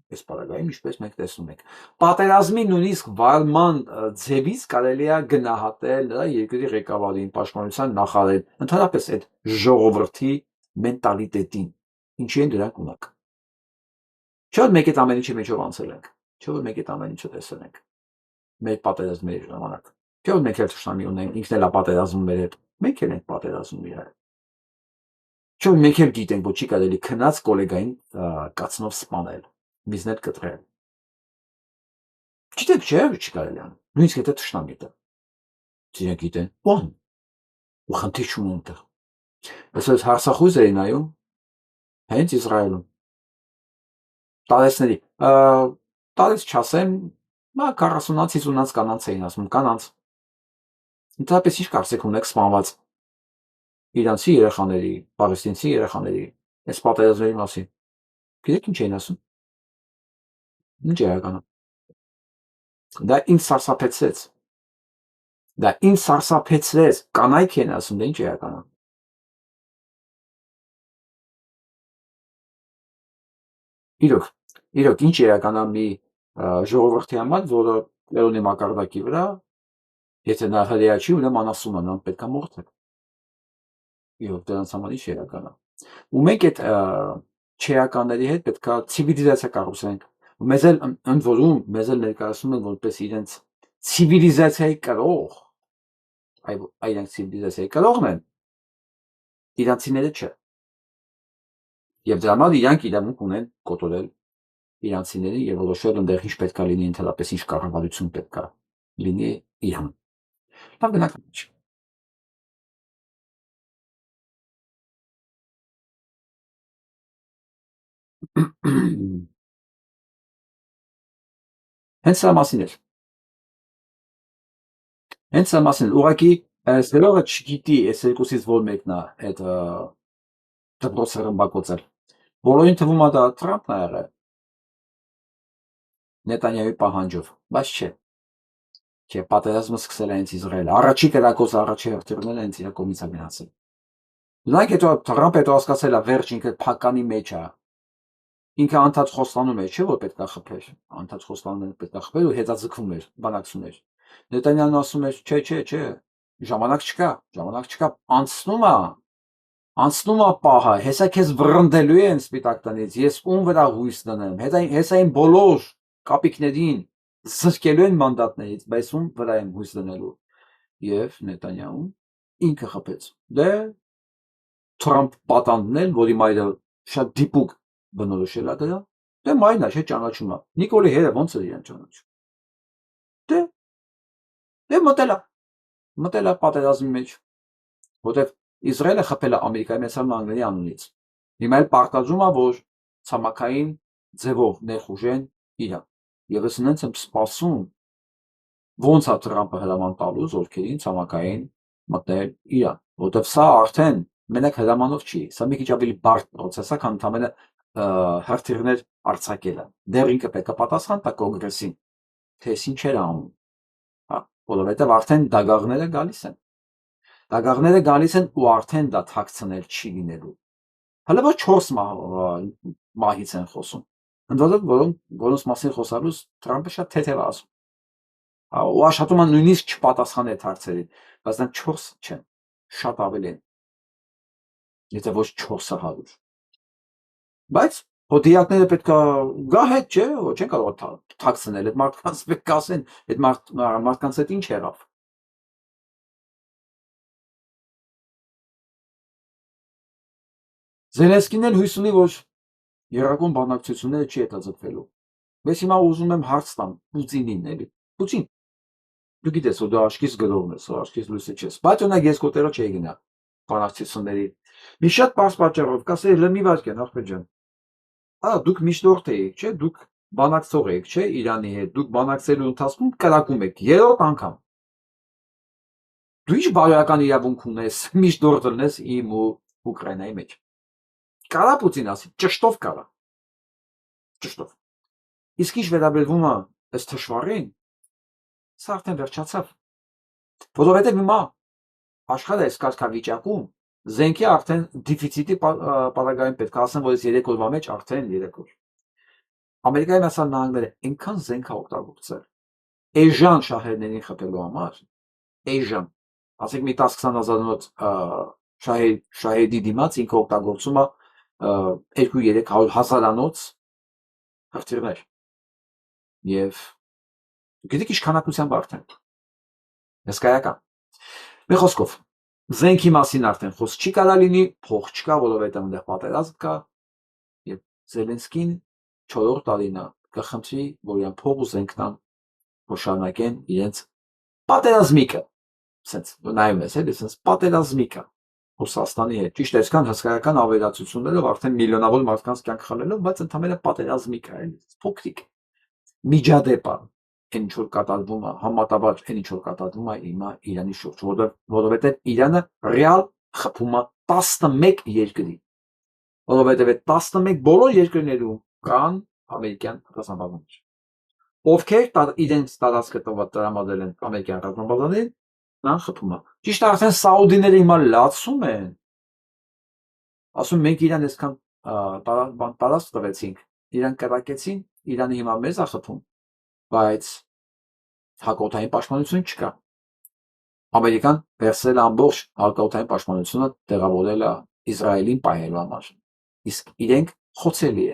Այս պարագայում ինչպես մենք տեսնում ենք։ Պատերազմի նույնիսկ վարման ձևից կարելի է գնահատել նրա երկրի ղեկավարին, պաշտպանության նախարարին, ընդհանրապես այդ ժողովրդի մենտալիտետին, ինչի են դրանք ունակ։ Չէ՞ որ մեկ այդ ամեն ինչի մեջով անցել ենք, չէ՞ որ մեկ այդ ամեն ինչը տեսել ենք մեր պատերազմների ժամանակ, չէ՞ որ մենք էլ ճշտամի ունենք, ինքն էլ է պատերազմում մեր հետ, մենք էլ ենք պատերազմում իր հետ։ Չէ՞ որ մենք էլ գիտենք, որ չի կարելի քնած գոլեգային կացնով սպանել, բիզնես կտրել։ Գիտեք, չէ՞ որ չի կարելի անում, նույնիսկ եթե ճշտամի դա։ Իրենք գիտեն, բան, ու խնդիր չունեն այնտեղ։ Այսպես Հարցախույզ էի նայում, հենց Իսրայելում։ Տարեցների, տարեց չասեմ, 40-ից 50-ից կանանց էին ասում, կանանց։ Ընդհանրապես ինչ կարծիք ունեք սպանված իրանցի երեխաների, պաղեստինցի երեխաների, այս պատերազմների մասին։ Գիտեք ինչ էին ասում։ Ինչ է ականում։ Դա ինձ սարսափեցրեց։ Դա ինձ սարսափեցրեց, կանայք են ասում, դա ինչ է ականում։ Իրոք, ինչ է ականա մի ժողովրդի համար, որը Լերոնի մակարդակի վրա, եթե նա հրեա չի, ուրեմն անասուն է, նրան պետք է մորթել։ Եվ դրանց համար ինչ էական է։ Ու մենք այդ չեականների հետ պետք է ցիվիլիզացիա կառուցենք։ Մեզ էլ ընդ որում մեզ էլ ներկայացնում են որպես իրենց ցիվիլիզացիայի կրող, այրանք ցիվիլիզացիայի կրողն են, իրանցիները չէ։ Եվ դրա համար իրանք իրավունք ունեն կոտորել իրանցիներին եւ որոշել ընդեղ ինչ պետք է լինի, ընդհանրապես ինչ կառավարություն պետք է լինի Իրան։ Լավ գնահատակ։ Հենց սա մասին էր։ Հենց սա մասին ուղղակի սերողը չգիտի այս երկուսից որ մեկն է այդ դպրոցը ռմբակոծել։ Բոլորին թվում է դա Թրամփն է եղել։ Նետանյահուի պահանջով, բայց չէ։ Չէ, պատերազմը սկսել է հենց Իսրայելը։ Առաջի կրակոց առաջի հերթերները հենց իր կողմից է գնացել։ Նրանք հետո Թրամփը հետո հասկացել է վերջ ինքը փականի մեջ է։ Ինքը անդադ խոստանում էր, չէ՞ որ պետք է խփեր։ Անդադ խոստանում էր պետք է խփեր ու հետաձգվում էր, բանակցում էր։ Նետանյահուն ասում էր, չէ, ժամանակ չկա, անցնում է պահը, հեսա քեզ վռնդելու են սպիտակ տնից, ես ում վրա հույս դնեմ, հեսա այն բոլոր կապիկներին զրկելու են մանդատներից, բայց ում վրա եմ հույս դնելու։ Եվ Նետանյահուն ինքը խփեց։ Դե Թրամփ պատանդն էլ, որի մայրը շատ դիպուկ բնորոշել է դրա, դե մայրն է, չէ, ճանաչում է։ Նիկոլի հերը ոնց է իրեն ճանաչում։ Դե մտել է պատերազմի մեջ, որտեվ Իսրայելը խփել է Ամերիկայի Մեծ Նահանգների անունից։ Հիմա էլ պարտադրում է, որ ցամաքային ձևով ներխուժեն Իրան։ Եվ ես նենց եմ սպասում, ոնց է Թրամփը հրաման տալու զորքերին ցամաքային մտնել Իրան, որտեվ սա արդեն մենակ հրամանով չի, սա մի քիչ ավելի բարդ process է, քան ընդամենը հրթիռներ արձակելը։ Դեռ ինքը պետք է պատասխան տա կոնգրեսին, թե ես ինչ էր անում։ Որովհետև արդեն դագաղները գալիս են ու արդեն դա թաքցնել չի լինելու։ Հələ որ 4 մահից են խոսում։ Որոնց մասին խոսալուց Թրամփը շատ թեթև ասում։ Ու աշխատում է նույնիսկ չպատասխանել հարցերին, բայց դրանք 4 չեն, շատ ավելի են։ Եթե ոչ 400։ Բայց հոդիակները պետք է գա հետ, չէ, չեն կարող թաքցնել, այդ մարդկանց պետք է ասեն, այդ մարդկանց հետ ինչ եղավ։ Զելենսկին էլ հույս ունի, որ երրակոմ բանակցությունները չի հետաձգվելու։ Ես հիմա ուզում եմ հարց տամ Պուտինին, էլի։ Պուտին, դու գիտես, որ դու աչքից գրողն ես, աչքից լույսը չես։ Բայց օրինակ ես կոտերո չէի գնա բանակցությունների։ Մի շատ պարզ պատճառով, կասեի լմի վարքեն, ախպեր ջան։ Դուք միշտորդ եք, չէ՞, դուք բանակցող եք, չէ՞, Իրանի հետ, դուք բանակցելու ընթացքում կրակում եք, երրորդ անգամ։ Դու ինչ բարոյական իրավունք ունես միշտորդ լնես իմ ու Ուկրաինայի մեջ։ Կարա Պուտին ասի, ճշտով կարա։ Ճշտով։ Իսկ ինչ վերաբերվում է այս թշվառին, սա արդեն վերջացավ։ Որովհետև հիմա աշխարհը այս կարգավիճակում զենքի արդեն դեֆիցիտի պարագայում պետք է ասեմ, որ այս 3 օրվա մեջ արդեն 3 օր։ Ամերիկայի Միացյալ Նահանգները այնքան զենք է օգտագործել էժան շահերներին խփելու համար, էժան, ասենք մի 10-20 հազարանոց շահերի դիմաց ինքը օգտագործում է 2-300 հազարանոց հրթիռներ։ Եվ գիտեք ինչ քանակությամբ արդեն։ Հսկայական։ Մի խոսքով, զենքի մասին արդեն խոսք չի կարա լինի, փող չկա, որովհետև այնտեղ պատերազմ կա, եւ Զելենսկին 4-րդ տարին է կխնդրի, որ իրան փող ու զենք տան, որ շարունակեն իրենց պատերազմիկը։ Սենց նայում ես, էլի, սենց պատերազմիկը Ռուսաստանի հետ։ Ճիշտ է, այսքան հսկայական ավերածություններով արդեն միլիոնավոր մարդկանց կյանք խլելով, բայց ընդհանրապես պատերազմիկը է, փոքրիկ միջադեպ է, այն ինչ որ կատարվում է, համատաբար այն ինչ որ կատարվում է հիմա Իրանի շուրջ, որովհետև Իրանը ռեալ խփում է 11 երկրի, որովհետև այդ 11 բոլոր երկրներում կան ամերիկյան ռազմաբազաներ, ովքեր իրենց տարածքը տրամադրել են ամերիկյան ռազմաբազաներին, նրան խփում է։ Ճիշտ է, արդեն սաուդիները հիմա լացում են, ասում մենք իրան այսքան տարածք տվեցինք, իրան կրակեցին, Իրանը հիմա մեզ է խփում, բայց հակաօդային պաշտպանություն չկա։ Ամերիկան վերցրել ամբողջ հակաօդային պաշտպանությունը տեղավորել է Իսրայելին պահելու համար։ Իսկ իրենք խոցելի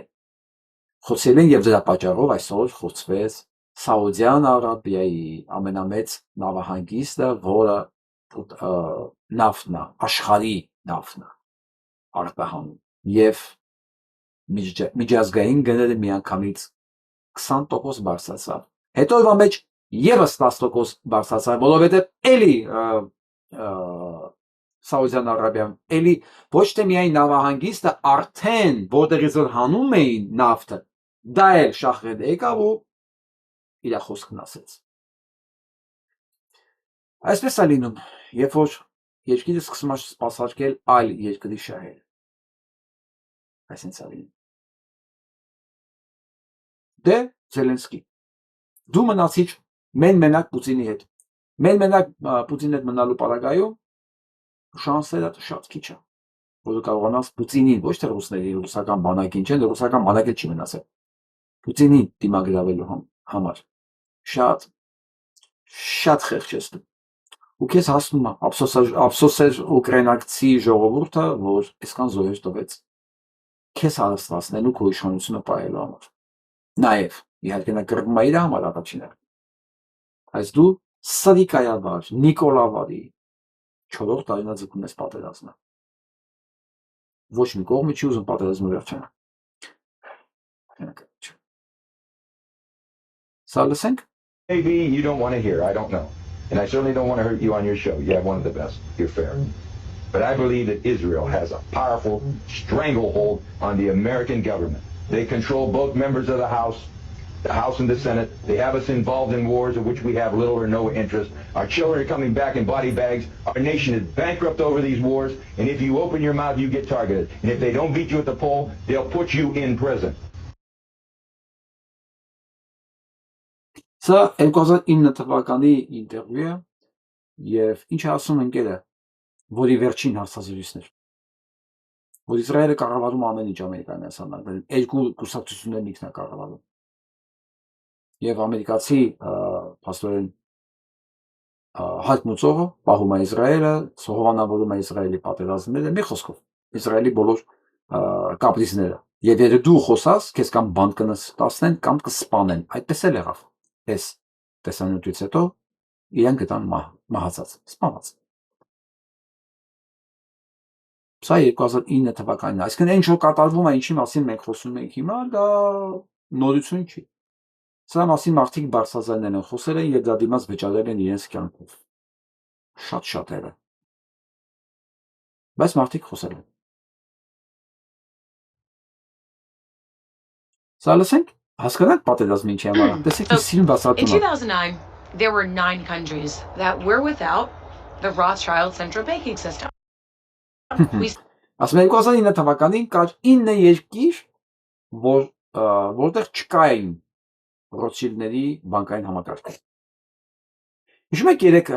են եւ դրա պատճառով այսօր խոցվեց Սաուդյան Արաբիայի ամենամեծ նավահանգիստը, որը նավթն է, աշխարհի նավթն է արտահանում եւ միջազգային գները միանգամից 20% բարձրացավ։ Հետո իվա մեջ եւս 10% բարձրացավ, որովհետեւ էլի Սաուդյան Արաբիան էլի ոչ թե միայն նավահանգիստը, արդեն որտեղից որ հանում էին նավթը, դա էլ շախրեդ եկավ ու իր խոսքն ասեց։ Այսպես է լինում, երբ որ երկիրը սկսում է սպասարկել այլ երկրի շահերը։ Այսինքն է լինում։ Դե Զելենսկի, դու մնացիր մենակ Պուտինի հետ։ Մենակ Պուտինի հետ մնալու պարագայում շանսերը շատ քիչ է, որ դու կարողանաս Պուտինին, ոչ թե ռուսական բանակին, չէ՞, ռուսական բանակը չի մնացել։ Պուտինին դիմագրավելու համար շատ խեղճ ես դու։ Ու քեզ հասնում է ափսոսեր ուկրաինակցի ժողովուրդը, որ այսքան զոհեր տվեց քեզ հարստացնելու քո իշխանությունը պահելու համար։ Նաև իհարկե նա կռվում է իր համար առաջինը։ Այս դու Սադիկայավար, Նիկոլավարի 4-րդ տարին ձգում ես պատերազմը։ Ոչ մի կողմը չի ուզում պատերազմը վերջանա։ Սա լսենք։ Maybe you don't want to hear, I don't know. And I certainly don't want to hurt you on your show. You have one of the best. You're fair. But I believe that Israel has a powerful stranglehold on the American government. They control both members of the House and the Senate. They have us involved in wars of which we have little or no interest. Our children are coming back in body bags. Our nation is bankrupt over these wars. And if you open your mouth, you get targeted. And if they don't beat you at the poll, they'll put you in prison. Սա 2009 թվականի ինտերվյու է եւ ինչ ասում ընկերը, որի վերջին հարցազրույցն էր, որ Իսրայելը կառավարում ամեն ինչ Ամերիկան հասանալ, երկու կուսակցություններն ինքն է կառավարում։ Եվ ամերիկացի փաստորեն հայտնուծողը պահում է Իսրայելը, սովանավորում է Իսրայելի պատերազմները, մի խոսքով Իսրայելի բոլոր կապրիզները։ Եվ եթե դու խոսաս, քեզ կամ բան կնստացնեն կամ կսպանեն, այդպես էլ եղավ։ Այս տեսանյութից հետո իրեն գտան մահացած, սպանված։ Սա 2009 թվականին է, այսինքն ինչ որ կատարվում է, ինչի մասին մենք խոսում ենք հիմա, դա նորություն չի։ Սրա մասին մարդիկ բարձրաձայնել են խոսել են եւ դա դիմաց վճարել են իրենց կյանքով։ Շատ շատերը։ Բայց մարդիկ խոսել են։ Սա լսենք։ In 2009, there were 9 countries that were without the Rothschild central banking system. Ասում են 2009 թվականին կար 9 երկիր, որտեղ չկային Ռոթշիլդների բանկային համակարգը։ Հիշում եք երեք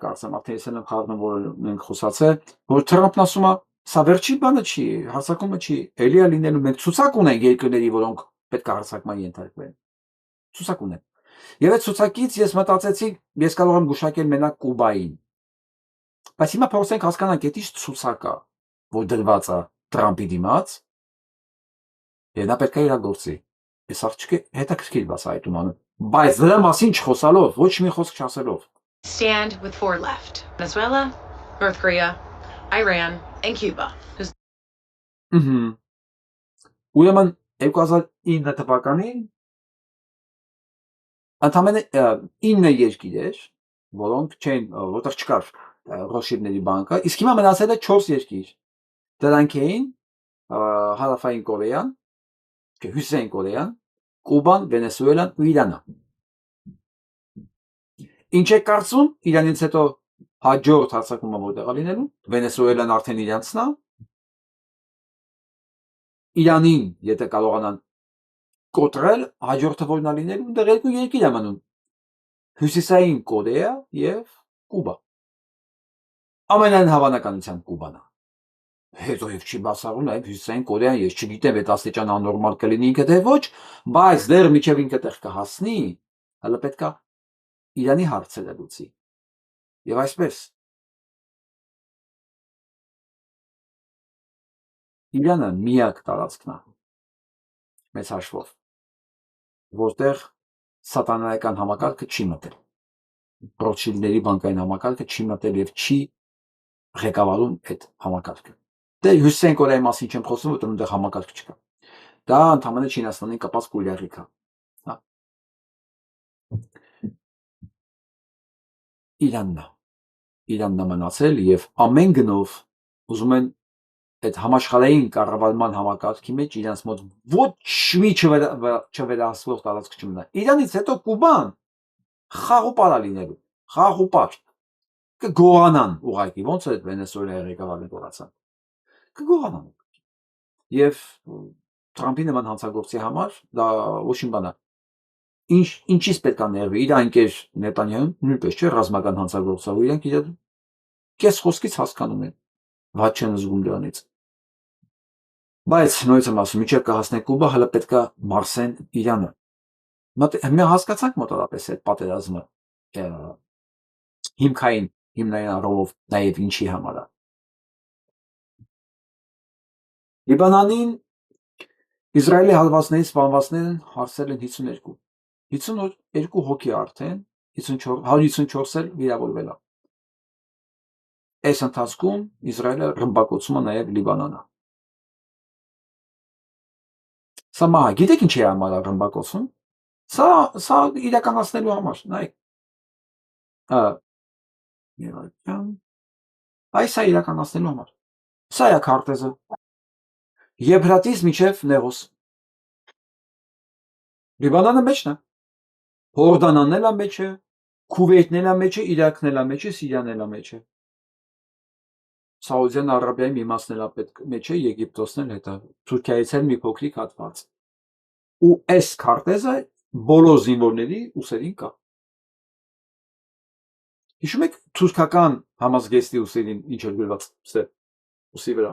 կարծեմ արդեն ես եմ խառնում, որ մենք խոսացել, որ Թրամփն ասում է, սա վերջին բանը չի, հարձակումը չի, էլի է լինելու, մենք ցուցակ ունենք երկրների, որոնք պետք է հարձակման ենթարկվեն։ Ցուցակ ունեն։ Եվ այդ ցուցակից ես մտածեցի, ես կարող եմ գուշակել մենակ Կուբային։ Բայց հիմա փորձենք հասկանանք, դա ինչ ցուցակ է, որ դրված է Թրամփի դիմաց, եւ նա պետք է իրագործի։ Այս աղջիկը հետաքրքիր բացահայտում անում, բայց դրա մասին չխոսալով, ոչ մի խոսք չասելով։ Stand with 4 left. Venezuela, North Korea, Iran, and Cuba. Ուրեմն 2009 թվականին ընդամենը 9 երկիր էր, որոնք չեն, որտեղ չկար Ռոթշիլդների բանկը, իսկ հիմա մնացել է 4 երկիր։ Դրանք էին Հարավային Կորեան, Հյուսիսային Կորեան, Կուբան, Վենեսուելան ու Իրանը։ Ինչ է կարծում, Իրանից հետո հաջորդ հարձակումը որտեղ է լինելու, Վենեսուելան արդեն իրանցն է, Իրանին, եթե կարողանան կոտրել, հաջորդը որն է լինելու, դեռ երկու երկիր է մնում, Հյուսիսային Կորեա եւ Կուբա։ Ամենայն հավանականությամբ Կուբան է։ Հետո եւ չի բացառում նաեւ Հյուսիսային Կորեան, ես չգիտեմ, այդ աստիճան աննորմալ կլինի ինքը թե ոչ, բայց դեռ միջև ինքը տեղ կհասնի, հələ պետք է Իրանի հարցերը լուծի։ Եվ այսպես Իրանը միակ տարածքն է մեծ հաշվով, որտեղ սատանայական համակարգը չի մտել։ Ռոթշիլդների բանկային համակարգը չի մտել եւ չի ղեկավարում այդ համակարգը։ Դե Հյուսիսային Կորեայի մասին չեմ խոսում, որտեղ այնտեղ համակարգ չկա։ Դա ընդհանրապես Չինաստանի կապած կուլյարիք է, հա։ Իրանն է մնացել եւ ամեն գնով ուզում են այդ համաշխարհային կառավարման համակարգի մեջ իրանց մոտ ոչ մի չվերահսկվող տարածք չմնա։ Իրանից հետո Կուբան խաղուպար է լինելու, խաղուպար կգողանան ուղղակի, ոնց է Վենեսուելայի ղեկավարը գողացան, կգողանան եւ Թրամփի նման հանցագործի համար դա ոչինչ բան է։ Ինչից պետք է ներվի իր անկեր Նետանյահուն նույնպես չէ ռազմական հանցագործը, ու իրանք իրար կես խոսքից հասկանում են, ված չեն զգում դրանից։ Բայց նույնիսկ եմ ասում, մինչև կհասնեն Կուբա, հələ պետք է մարսեն Իրանը։ Մենք հասկացանք մոտավորապես այդ պատերազմը հիմնային առումով նաև ինչի համար է։ Լիբանանին Իսրայելի հարվածներից սպանվածներն հարցել են 52 հոգի արդեն, 154 էլ վիրավորվել է։ Այս ընթացքում Իսրայելը ռմբակոծում է նաև Լիբանանը։ Սա մահ, գիտեք ինչի է համար ռմբակոծում։ Սա իրականացնելու համար, նայեք։ Այս է իրականացնելու համար։ Սա է քարտեզը։ Եփրատից մինչև Նեղոս։ Լիբանանը մեջն է։ Հորդանանն էլ է մեջ է, Քուվեյթն էլ է մեջ է, Իրաքն էլ է մեջ է, Սիրիան էլ է մեջ է։ Սաուդյան Արաբիայի մի մասն էլ է պետք մեջ է, Եգիպտոսն էլ հետո, Թուրքիայից էլ մի փոքրիկ հատված։ Ու այս քարտեզը բոլոր զինվորների ուսերին կա։ Հիշում եք թուրքական համազգեստի ուսերին ինչ էր գրված ուսի վրա,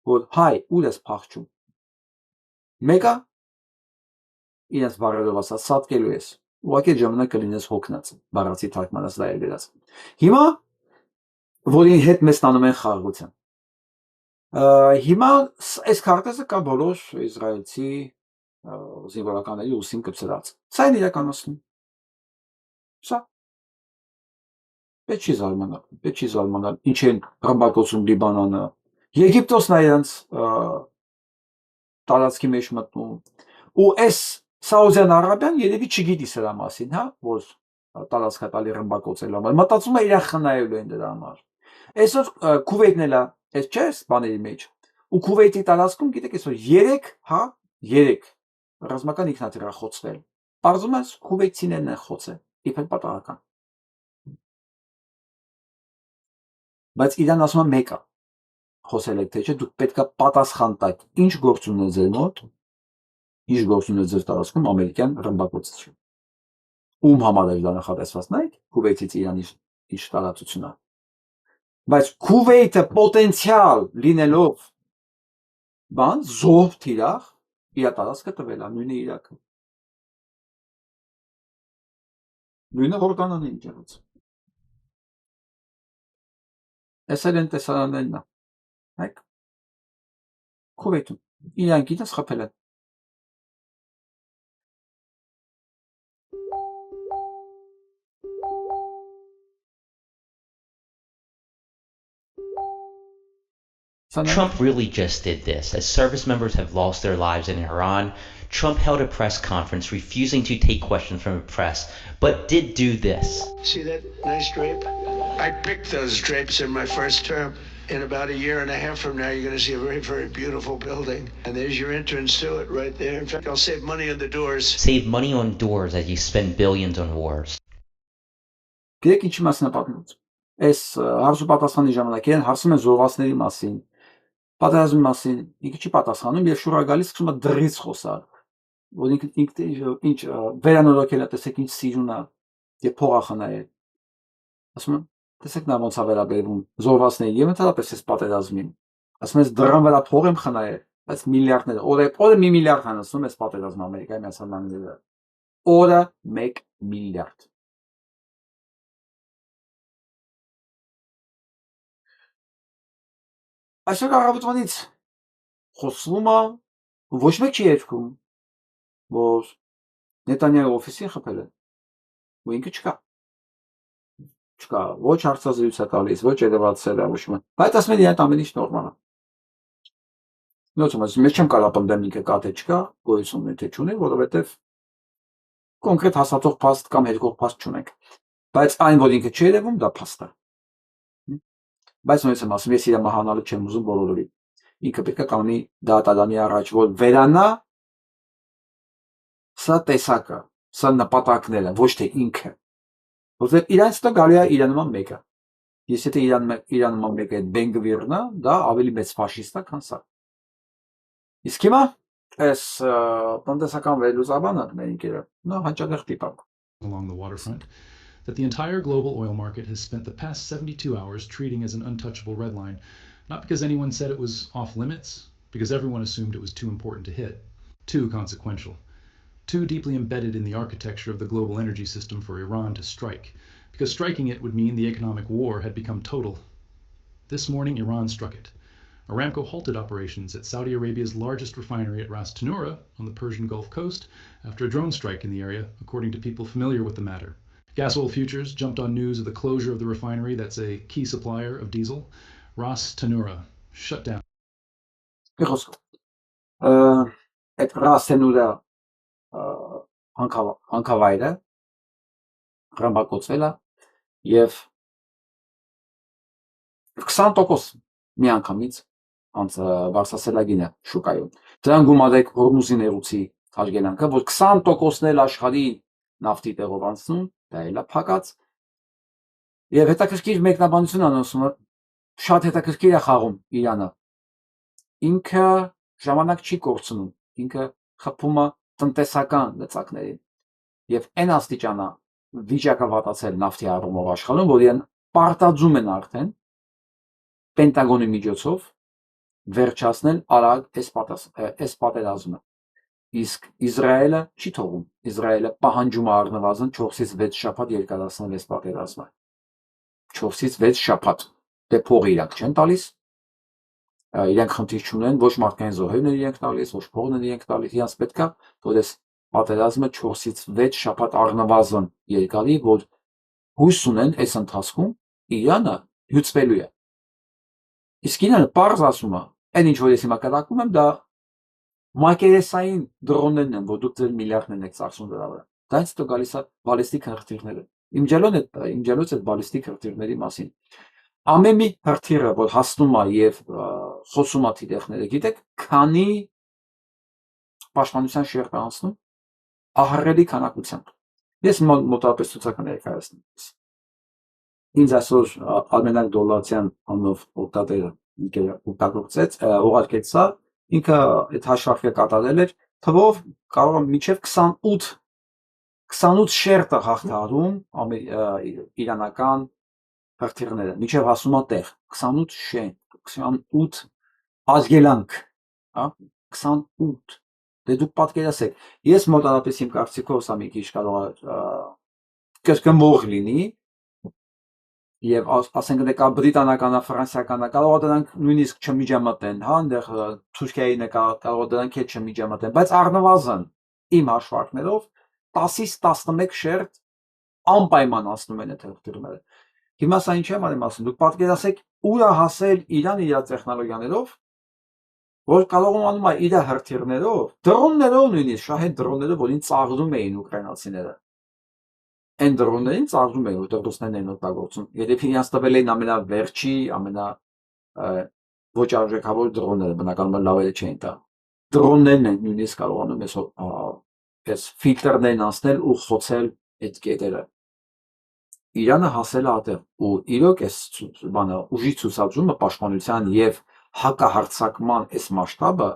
որ հայ ուր ես փախչում։ Մեկը իրենց բարերով ասած սատկելու ես, ուղղակի ժամանակ կլինես հոգնած, բառացի թարգմանած դա է գրած։ Հիմա որի հետ մեզ տանում են խաղաղության։ Հիմա այս քարտեզը կա բոլոր իսրայելցի զինվորականների ուսին կպցրած։ Սա են իրականացնում։ Սա պետք չի զարմանալ, ինչ են ռմբակոծում Լիբանանը։ Եգիպտոսն է իրենց տարածքի մեջ մտնում։ Ու այս Սաուդյան Արաբիան երևի չգիտի սրա մասին, հա, որ տարածքատալի ռմբակոծելու համար։ Մտածում է իրան խնայելու են դրա համար։ Այսօր Քուվեյթն էլ է, այս չէ, բաների մեջ։ Ու Քուվեյթի տարածքում գիտեք այսօր 3 ռազմական ինքնաթիռ խոցվել։ Պարզում է Քուվեյթցիներն են խոցել, իբր պատահական։ Բայց իրան ասում է մեկը խոսել եք թե չէ, դուք պետք է պատասխան տաք, ինչ գործ ունի ձեր մոտ, ինչ գործ ունի ձեր տարածքում ամերիկյան ռմբակոծություն։ Ում համար է դա նախատեսված, նայեք, Քուվեյթից Իրանի ինչ տարածություն է։ Բայց Քուվեյթը պոտենցիալ լինելով բան զոհ թիրախ իր տարածքը տվել է, նույնը Իրաքը։ Նույնը Հորդանանին ջրած։ Էսել են տեսարաններն է։ Հայք։ Քուվեյթում իրանք իրենց խփել են։ Trump really just did this. As service members have lost their lives in Iran, Trump held a press conference refusing to take questions from the press, but did do this. See that nice drape? I picked those drapes in my first term. In about a year and a half from now, you're going to see a very, very beautiful building. And there's your entrance to it right there. In fact, I'll save money on the doors. Save money on doors as you spend billions on wars. Գիտեք ինչի մասին է պատմում։ Այս հարցու պատասխանի ժամանակ են հարցում են զոհվածների մասին, պատերազմի մասին, ինքը չի պատասխանում եւ շուռա գալիս սկսում է դրից խոսալ, որ ինքը ինչ վերանորոգել է, տեսեք ինչ սիրուն է եւ փող խնայել։ Ասում եմ, տեսեք նա ոնց է վերաբերվում զոհվածներին եւ ընդհանրապես այս պատերազմին։ Ասում ես դրան վրա փող եմ խնայել, բայց միլիարդներ, օրը 1 միլիարդ հանասում այս պատերազմը Ամերիկայի Միացյալ Նահանգների վրա։ Օրը 1 միլիարդ։ Այսօր առավոտվանից խոսվում է, ոչ մեկ չի երգում, որ Նետանյահու օֆիսին խփել են, ու ինքը չկա, ոչ հարցազրույց է տալիս, ոչ երևացել է, ոչ մի, բայց ասում են իրեն ամեն ինչ նորմալ է։ Նոթում ասում, ես չեմ կարող ապնդեմ ինքը կա թե չկա, գոյություն ունի թե չունի, որովհետև կոնկրետ հաստատող փաստ կամ երկող փաստ չունենք, բայց այն, որ ինքը չի երևում, դա փաստ է։ Բայց նույնպես եմ ասում, ես իր մահանալը չեմ ուզում բոլորովի։ Ինքը պետք է կանգնի դատարանի առաջ, որ վերանա սա տեսակը, սա նպատակները, ոչ թե ինքը։ Որովհետև իրանց հետո գալու է իր նման մեկը։ Ես եթե իր նման մեկը այդ Բեն-Գվիրն է, դա ավելի մեծ ֆաշիստ է, քան սա։ Իսկ հիմա այս տնտեսական վերլուծաբանը մեր ինքերը, նա հաճախ տիպակ։ Along the waterfront that the entire global oil market has spent the past 72 hours treating as an untouchable red line, not because anyone said it was off limits, because everyone assumed it was too important to hit, too consequential, too deeply embedded in the architecture of the global energy system for Iran to strike, because striking it would mean the economic war had become total. This morning, Iran struck it. Aramco halted operations at Saudi Arabia's largest refinery at Ras Tanura on the Persian Gulf coast after a drone strike in the area, according to people familiar with the matter. Gas oil futures jumped on news of the closure of the refinery that's a key supplier of diesel. Ras Tanura shut down. Այդ Ras Tanura հանքավայրը ռմբակոծվել է եւ 20% միանգամից բարձրացել է գինը շուկայում։ Դրան գումարեք Հորմուզի նեղուցի արգելանքը, որ 20%-ն էլ աշխարհի նավթի տեղով անցնում, դա էլ է փակած։ Եվ հետաքրքիր մեկնաբանություն անոսում է, շատ հետաքրքիր է խաղում Իրանը։ Ինքը ժամանակ չի կորցնում, ինքը խփում է տնտեսական լծակներին։ Եվ այն աստիճանա վիճակը վատացել նավթի առումով աշխարհում, որ իրեն պարտադրում են արդեն Պենտագոնի միջոցով վերջացնել արագ այս պատերազմը։ Իսկ Իսրայելը չի թողում։ Իսրայելը պահանջում է առնվազն 4-ից 6 շաբաթ երկարացնել այս պատերազմը։ 4-ից 6 շաբաթ։ Դե փողը իրանք չեն տալիս։ Իրանք խնդիր չունեն, ոչ մարդկային զոհերն են իրանք տալիս, ոչ փողն են իրանք տալիս։ Իրանք պետք է, որ այս պատերազմը 4-ից 6 շաբաթ առնվազն երկարի, որ հույս ունեն այս ընթացքում Իրանը հյուծվելու է։ Իսկ Իրանը պարզ ասում է, այն ինչ որ ես հիմա կրակում եմ, դա մակերեսային դրոններն են, որ դուք ձեր միլիարդներն եք ծախսում դրա վրա։ Դրանից հետո գալիս է բալիստիկ հրթիռները։ Իմ ջալոց այդ բալիստիկ հրթիռների մասին։ Ամեն մի հրթիռը, որ հասնում է եւ խոսում է թիրախները, գիտեք, քանի պաշտպանության շերտ է անցնում, ահռելի քանակությամբ։ Ես մոտավորապես ցուցակ ներկայացնում եմ։ Ինձ այսօր Արմենակ Դոլացյան անով օգտատերը օգտագործեց, ուղարկեց սա, ինքը այդ հաշվարկը կատարել էր, թվով կարող է մինչև 28 շերտը հաղթահարում իրանական հրթիռները, մինչև հասնում է տեղ, 28 շերտ, 28 ազգելանք, 28, դե դուք պատկերացեք, ես մոտավորապես իմ կարծիքով սա մի քիչ կարող է կրկնվող լինի, եւ ասենք դե կա բրիտանականը, ֆրանսիականը, կարող է դրանք նույնիսկ չմիջամտեն, հա, այնտեղ Թուրքիային կարող է դրանք հետ չմիջամտեն, բայց առնվազն իմ հաշվարկներով 10-ից 11 շերտ անպայման ասնում են այդ հրթիռները։ Հիմա սա ինչ եմ ասում, դուք պատկերացեք ուր է հասել Իրանը իր տեխնոլոգիաներով, որ կարողանում է իր հրթիռներով, դրոններով նույնիսկ շահեդ դրոններով, որին ծաղրում էին ուկրաինացիները։ Այն դրոններին ծաղրում էին, որտեղ ռուսներն են օգտագործում։ Երբ իրենց տվել էին ամենավերջի, ոչ արժեքավոր դրոնները, բնականաբար լավերը չէին տա։ Դրոններն են նույնիսկ կարողանում այս ֆիլտրներն անցնել ու խոցել այդ կետերը։ Իրանը հասել է այդտեղ ու իրոք այս բանը ուժի ցուցադրումը պաշտպանության եւ հակահարձակման այս մասշտաբը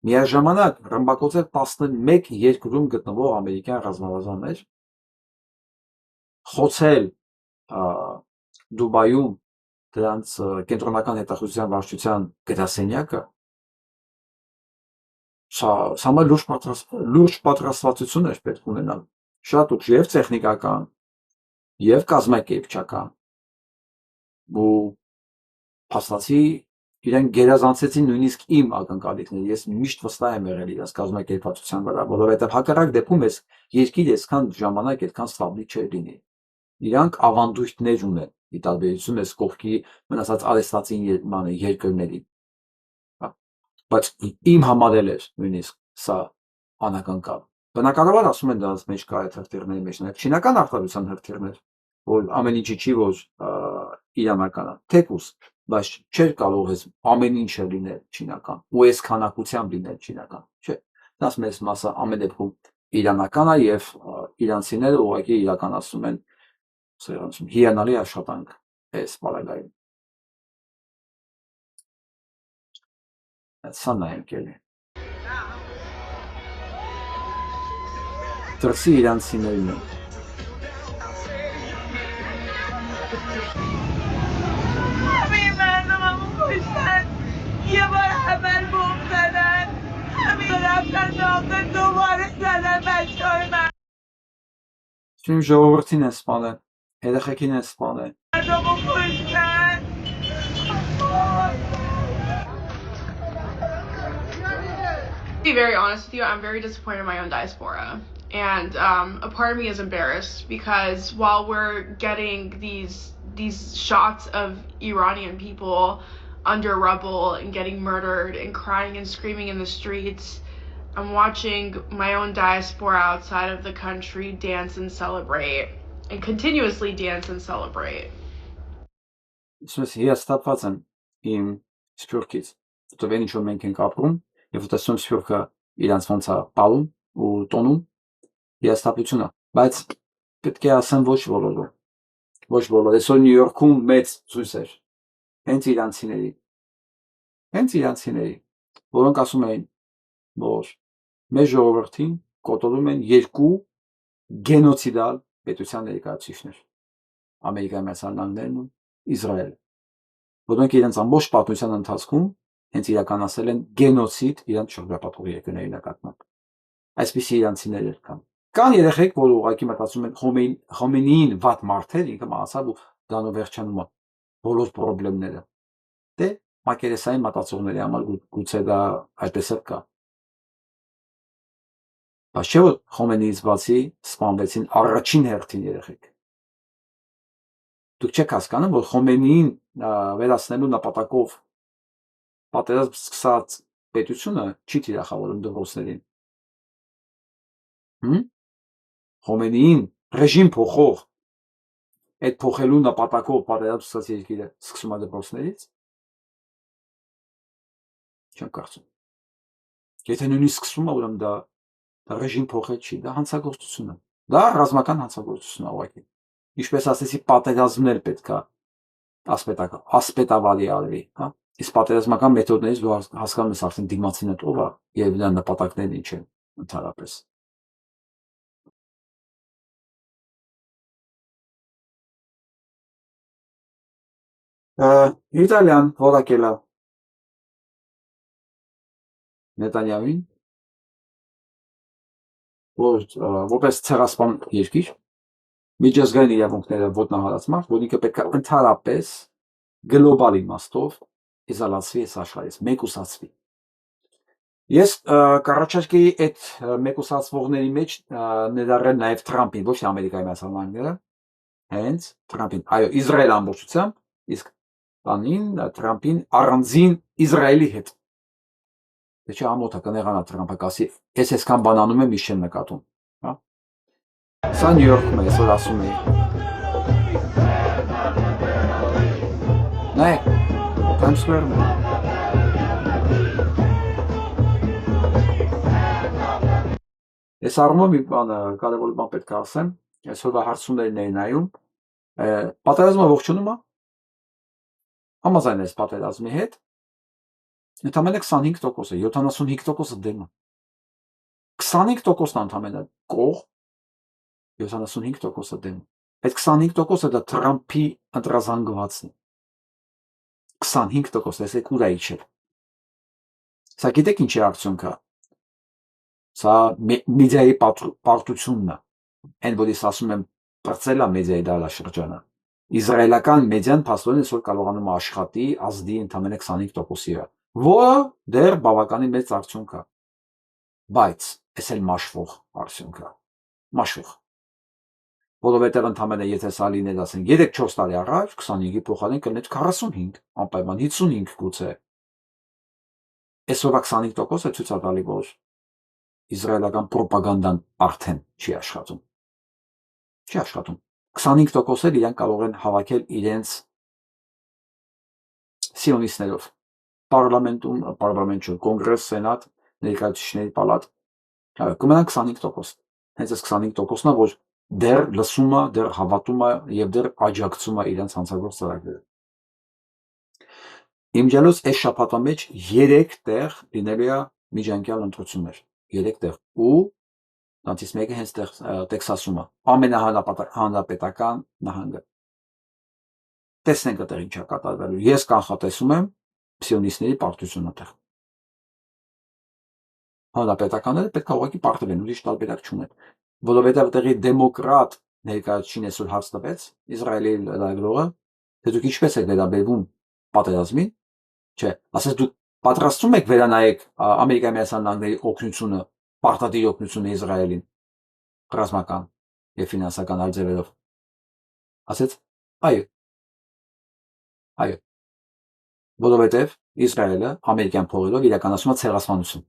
միաժամանակ ռմբակոծել 11 երկրում գտնվող ամերիկյան ռազմավարներ, խոցել Դուբայում դրանց կենտրոնական հետախուզության վարչության գրասենյակը, սա լուրջ պատրաստվածություն էր պետք ունենալ, շատ ուժ եւ տեխնիկական եւ կազմակերպչական ու փաստացի իրեն գերազանցեցին նույնիսկ իմ ակնկալիքները, ես միշտ վստահ եմ եղել իրենց կազմակերպվածության վրա, որովհետև հակառակ դեպքում ես երկիր այսքան ժամանակ այդքան ստաբիլ չէր լինի։ Իրանք ավանդույթներ ունեն, ի տարբերություն ես կողքի մնացած արեստացին երկրների։ Բայց իմ համար էլ էր նույնիսկ սա անակնկալ։ Բնականաբար ասում են դրանց մեջ կա այդ հրթիռների մեջ նաև չինական արտադրության հրթիռներ, որ ամեն ինչի չի, որ իրանական է, թեկուզ, բայց չէր կարող ես ամեն ինչը լինել չինական, ու այս քանակությամբ լինել չինական, չէ։ Դրանց մեծ մասը ամեն դեպքում իրանական է եւ իրանցիները ուղղակի իրականացնում են հիանալի աշխատանք այս պարագայում։ Սա նայենք էլի։ Դրսի իրանցիներն են։ یه بار اول بوم زدن همین رفتن داخل دوباره زدن بچه های من Չունիմ ժողովրդին են սպանել, երեխեքին են սպանել։ مردم رو کشتن To be very honest with you, I'm very disappointed in my own diaspora. And a part of me is embarrassed because while we're getting these shots of Iranian people under rubble and getting murdered and crying and screaming in the streets, I'm watching my own diaspora outside of the country dance and celebrate and continuously dance and celebrate. Ես հիասթափված եմ իմ սփյուռքից, որտեղ ինչ որ մենք ենք ապրում, եւ տեսնում սփյուռքը իրանց ոնց է պալում ու տոնում, հիասթափություն է, բայց պետք է ասեմ ոչ բոլորը, այսօր Նյու Յորքում մեծ ցույց էր, հենց իրանցիների, որոնք ասում էին, որ մեր ժողովրդին կոտորում են երկու գենոցիդալ պետության ներկայացուցիչներ, Ամերիկայի Միացյալ Նահանգներն ու Իսրայելը, որոնք իրենց ամբողջ պատմության ընթացքում հենց իրականացել են գենոցիդ իրանց շրջապատող երկրների նկատմամբ։ Այսպիսի իրանցիներ կան։ Կան երեխեք, որ ուղղակի մտածում են Խոմեյնիին վատ մարդ էր, ինքը մահացավ ու դրանով վերջանում է բոլոր խնդիրները։ Դե մակերեսային մտածողների համար գուցե դա այդպես էլ կա։ Բայց չէ՞ որ Խոմեյնիից բացի սպանվեցին առաջին հերթին երեխեք։ Դուք չեք հասկանում, որ Խոմեյնիին վերացնելու նպատակով պատերազմ սկսած պետությունը չի թիրախավորում դպրոցներին։ Խոմեյնիին ռեժիմ փոխող այդ փոխելու նպատակով պատերազմ սկսած երկիրը սկսում է դպրոցներից։ Չեմ կարծում։ Եթե նույնիսկ սկսում է, ուրեմն դա ռեժիմ փոխել չի, դա հանցագործություն է։ Դա ռազմական հանցագործություն է ուղղակի։ Ինչպես ասեցի, պատերազմն էլ պետք է ասպետավարի արվի, հա։ Իսկ պատերազմական մեթոդներից դու հասկանում ես արդեն դիմացինը ով է եւ նրա նպատակներն ինչ են ընդհանրապես։ Իտալիան որակել է Նետանյահուին, որպես ցեղասպան երկիր, միջազգային իրավունքները ոտնահարած մարդ, որ ինքը պետք է ընդհանրապես գլոբալ իմաստով իզոլացվի այս աշխարհից, մեկուսացվի։ Ես կառաջարկեի այդ մեկուսացվողների մեջ ներառել նաև Թրամփին, ոչ թե Ամերիկայի Միացյալ Նահանգները, հենց Թրամփին, այո, Իսրայել ամբողջությամբ, իսկ Թրամփին առանձին Իսրայելի հետ։ Դե չէ ամոթա կնեղանա Թրամփը կասի, ես այսքան բան անում եմ, ինչ չեմ նկատում, հա։ Սա Նյու Յորքում է, այսօր ասում էի։ Նայեք, Times Square-ում է։ Ես առումով մի բան, կարևոր բան պետք է ասեմ, այսօրվա հարցումներն էի նայում, պատերազմը ողջունում է, համաձայն ես պատերազմի հետ, ընդամենը 25% է, 75% դեմ է։ 25%-ն ընդամենը կող, 75% դեմ։ Այդ 25%-ը դա Թրամփի ընտրազանգվածն է։ 25%, տեսեք ուր է իջել։ Սա գիտեք ինչ է արդյունքը։ Սա մեդիայի պարտությունն է։ Այն որից ասում եմ, բրծել է մեդիայի դարաշրջանը։ Իսրայելական մեդիան փաստորեն այսօր կարողանում է աշխատի ազդի ընդամենը 25%-ի վրա, որը դեռ բավականին մեծ արդյունք է, բայց այս էլ մաշվող արդյունք է, մաշվող, որովհետև ընդամենը եթե սա լիներ ասենք 3-4 տարի առաջ 25-ի փոխարեն կլիներ 45, անպայման 55 գուցե, այսօր 25%-ը ցույց է տալի, որ իսրայելական պրոպագանդան արդեն չի աշխատում, 25%-ը իրենք կարող են հավաքել իրենց սիոնիստներով, պարլամենտում, կոնգրես, սենատ, ներկայացուցիչների պալատ, կմնան 25%, հենց այս 25%-ն է, որ դեռ լսում է, դեռ հավատում է եւ դեռ աջակցում է իրենց հանցագործ ծրագրերը։ Իմջալոց այս շաբաթվա մեջ 3 տեղ լինելու է միջանկյալ ընտրություններ, 3 տեղ, ու դրանցից մեկը հենց Տեքսասում է, ամենահանրապետական նահանգը։ Տեսնենք այդտեղ ինչ է կատարվելու։ Ես կանխատեսում եմ սիոնիստների պարտությունը այդտեղ։ Հանրապետականները պետք է ուղղակի պարտվեն, ուրիշ տարբերակ չունեն, որովհետև այդտեղի դեմոկրատ ներկայացուցիչին այսօր հարց տվեց Իսրայելի լրագրողը, թե դուք ինչպես եք վերաբերվում պատերազմին, չէ, ասես դուք պատրաստվում եք վերանայեք Ամերիկայի Միացյալ Նահանգների օգնությունը, պարտադիր օգնությունը Իսրայելին, ռազմական եւ ֆինանսական այլ ձևերով։ Ասեց, այո, որովհետև Իսրայելը ամերիկյան փողերով իրականացնում է ցեղասպանություն։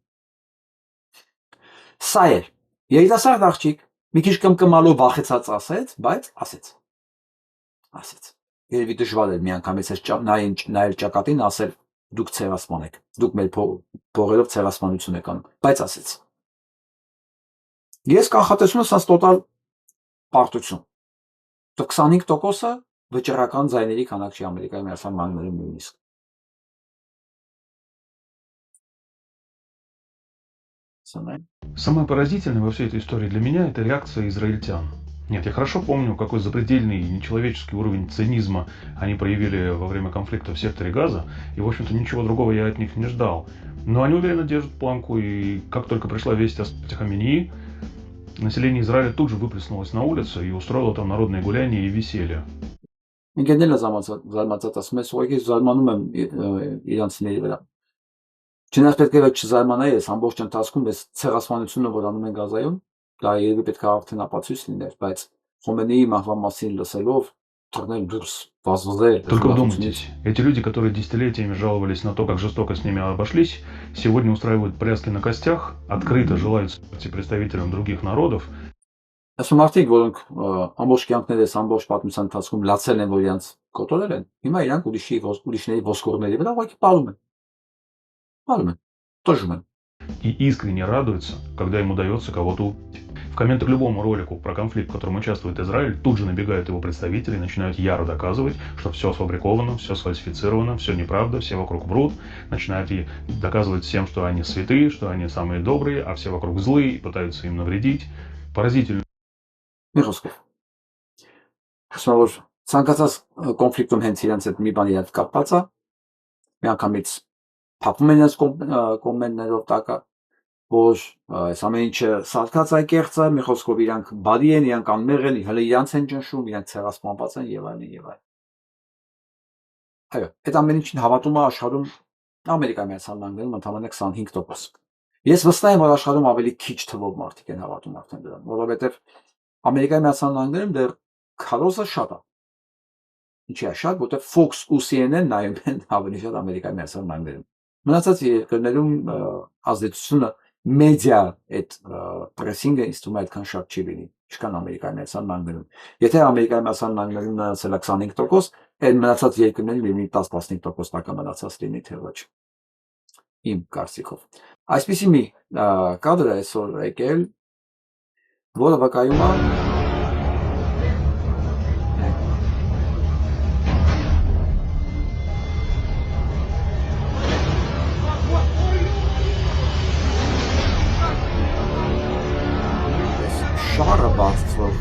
Սա է երիտասարդ աղջիկ, մի քիչ կմկմալով վախեցած ասեց, բայց ասեց։ Երևի դժվար էր միանգամից նայել ճակատին ասել դուք ցեղասպան եք, դուք մեր փողերով ցեղասպանություն եք անում, բայց ասեց։ Ես կանխատեսում եմ սա տոտալ պարտություն։ 25%-ը վճռական ձայների քանակ չի Ամերիկայի Միացյալ Նահանգներում նույնիսկ։ Самое поразительное во всей этой истории для меня это реакция израильтян. Нет, я хорошо помню, какой запредельный нечеловеческий уровень цинизма они проявили во время конфликта в секторе Газа, и, в общем-то, ничего другого я от них не ждал. Но они уверенно держат планку, и как только пришла весть о смерти Хаменеи, население Израиля тут же выплеснулось на улицу и устроило там народные гуляния и веселье. Չնայած պետք է չզարմանայի ես ամբողջ ընթացքում այս ցեղասպանությունը, որ անում են Գազայում, դա երևի պետք է արդեն ապացույց լիներ, բայց Խոմեյնիի մահվան մասին лысելով թռնել դուրս վազվզել։ Только вдумайтесь, эти люди, которые десятилетиями жаловались на то, как жестоко с ними обошлись, сегодня устраивают пляски на костях, открыто желают смерти представителям других народов. Ասում արդիկ, որոնք ամբողջ կյանքներս, ամբողջ պատմության ընթացքում լացել են, որ իրանց կոտորել են, հիմա իրանք ուրիշների ոսկորների վրա ուղղակի պարում են։ И искренне радуется, когда им удается кого-то убить. В комментах к любому ролику про конфликт, в котором участвует Израиль, тут же набегают его представители и начинают яро доказывать, что все сфабриковано, все сфальсифицировано, все неправда, все вокруг врут, начинают и доказывать всем, что они святые, что они самые добрые, а все вокруг злые и пытаются им навредить. Поразительно. Միրոսկով։ Ասում որ ցանկացած կոնֆլիկտում հենց իրենց այդ մի բանի հետ կապված է, միանգամից փակվում են այս կոմենտներով տակը, որ այս ամեն ինչը սարկած է կեղծը, մի խոսքով իրանք բարի են, իրանք անմեղ են, հələ իրանք են ճնշում, իրանք ցեղասպանված են եւ այլն եւ այլն։ Այո, այդ ամեն ինչին հավատում է աշխարհում Ամերիկայի Միացյալ Նահանգներում ընդամենը 25%։ Ես վստահ եմ, որ աշխարհում ավելի քիչ թվով մարդիկ են հավատում արդեն դրան, որովհետեւ Ամերիկայի Միացյալ Նահանգներում դեռ քարոզը շատ է։ Ինչի է շատ, որտեղ Fox ու CNN նայում են ավելի շատ Ամերիկայի Միացյալ Նահանգներում։ Մնացած երկրներում ազդեցությունը մեդիա այդ պրեսինգը ինձ թվում է այդքան շատ չի լինի, ինչքան Ամերիկայի Միացյալ Նահանգներում։ Եթե Ամերիկայի Միացյալ Նահանգներում մնացել է 25%, այդ մնացած երկրներում լինի 10-15% մնացած լինի թե ոչ։ Իմ կարծիքով։ Այսպիսի մի կադր է այսօր եկել, որը վկայում է շարը բարձրով։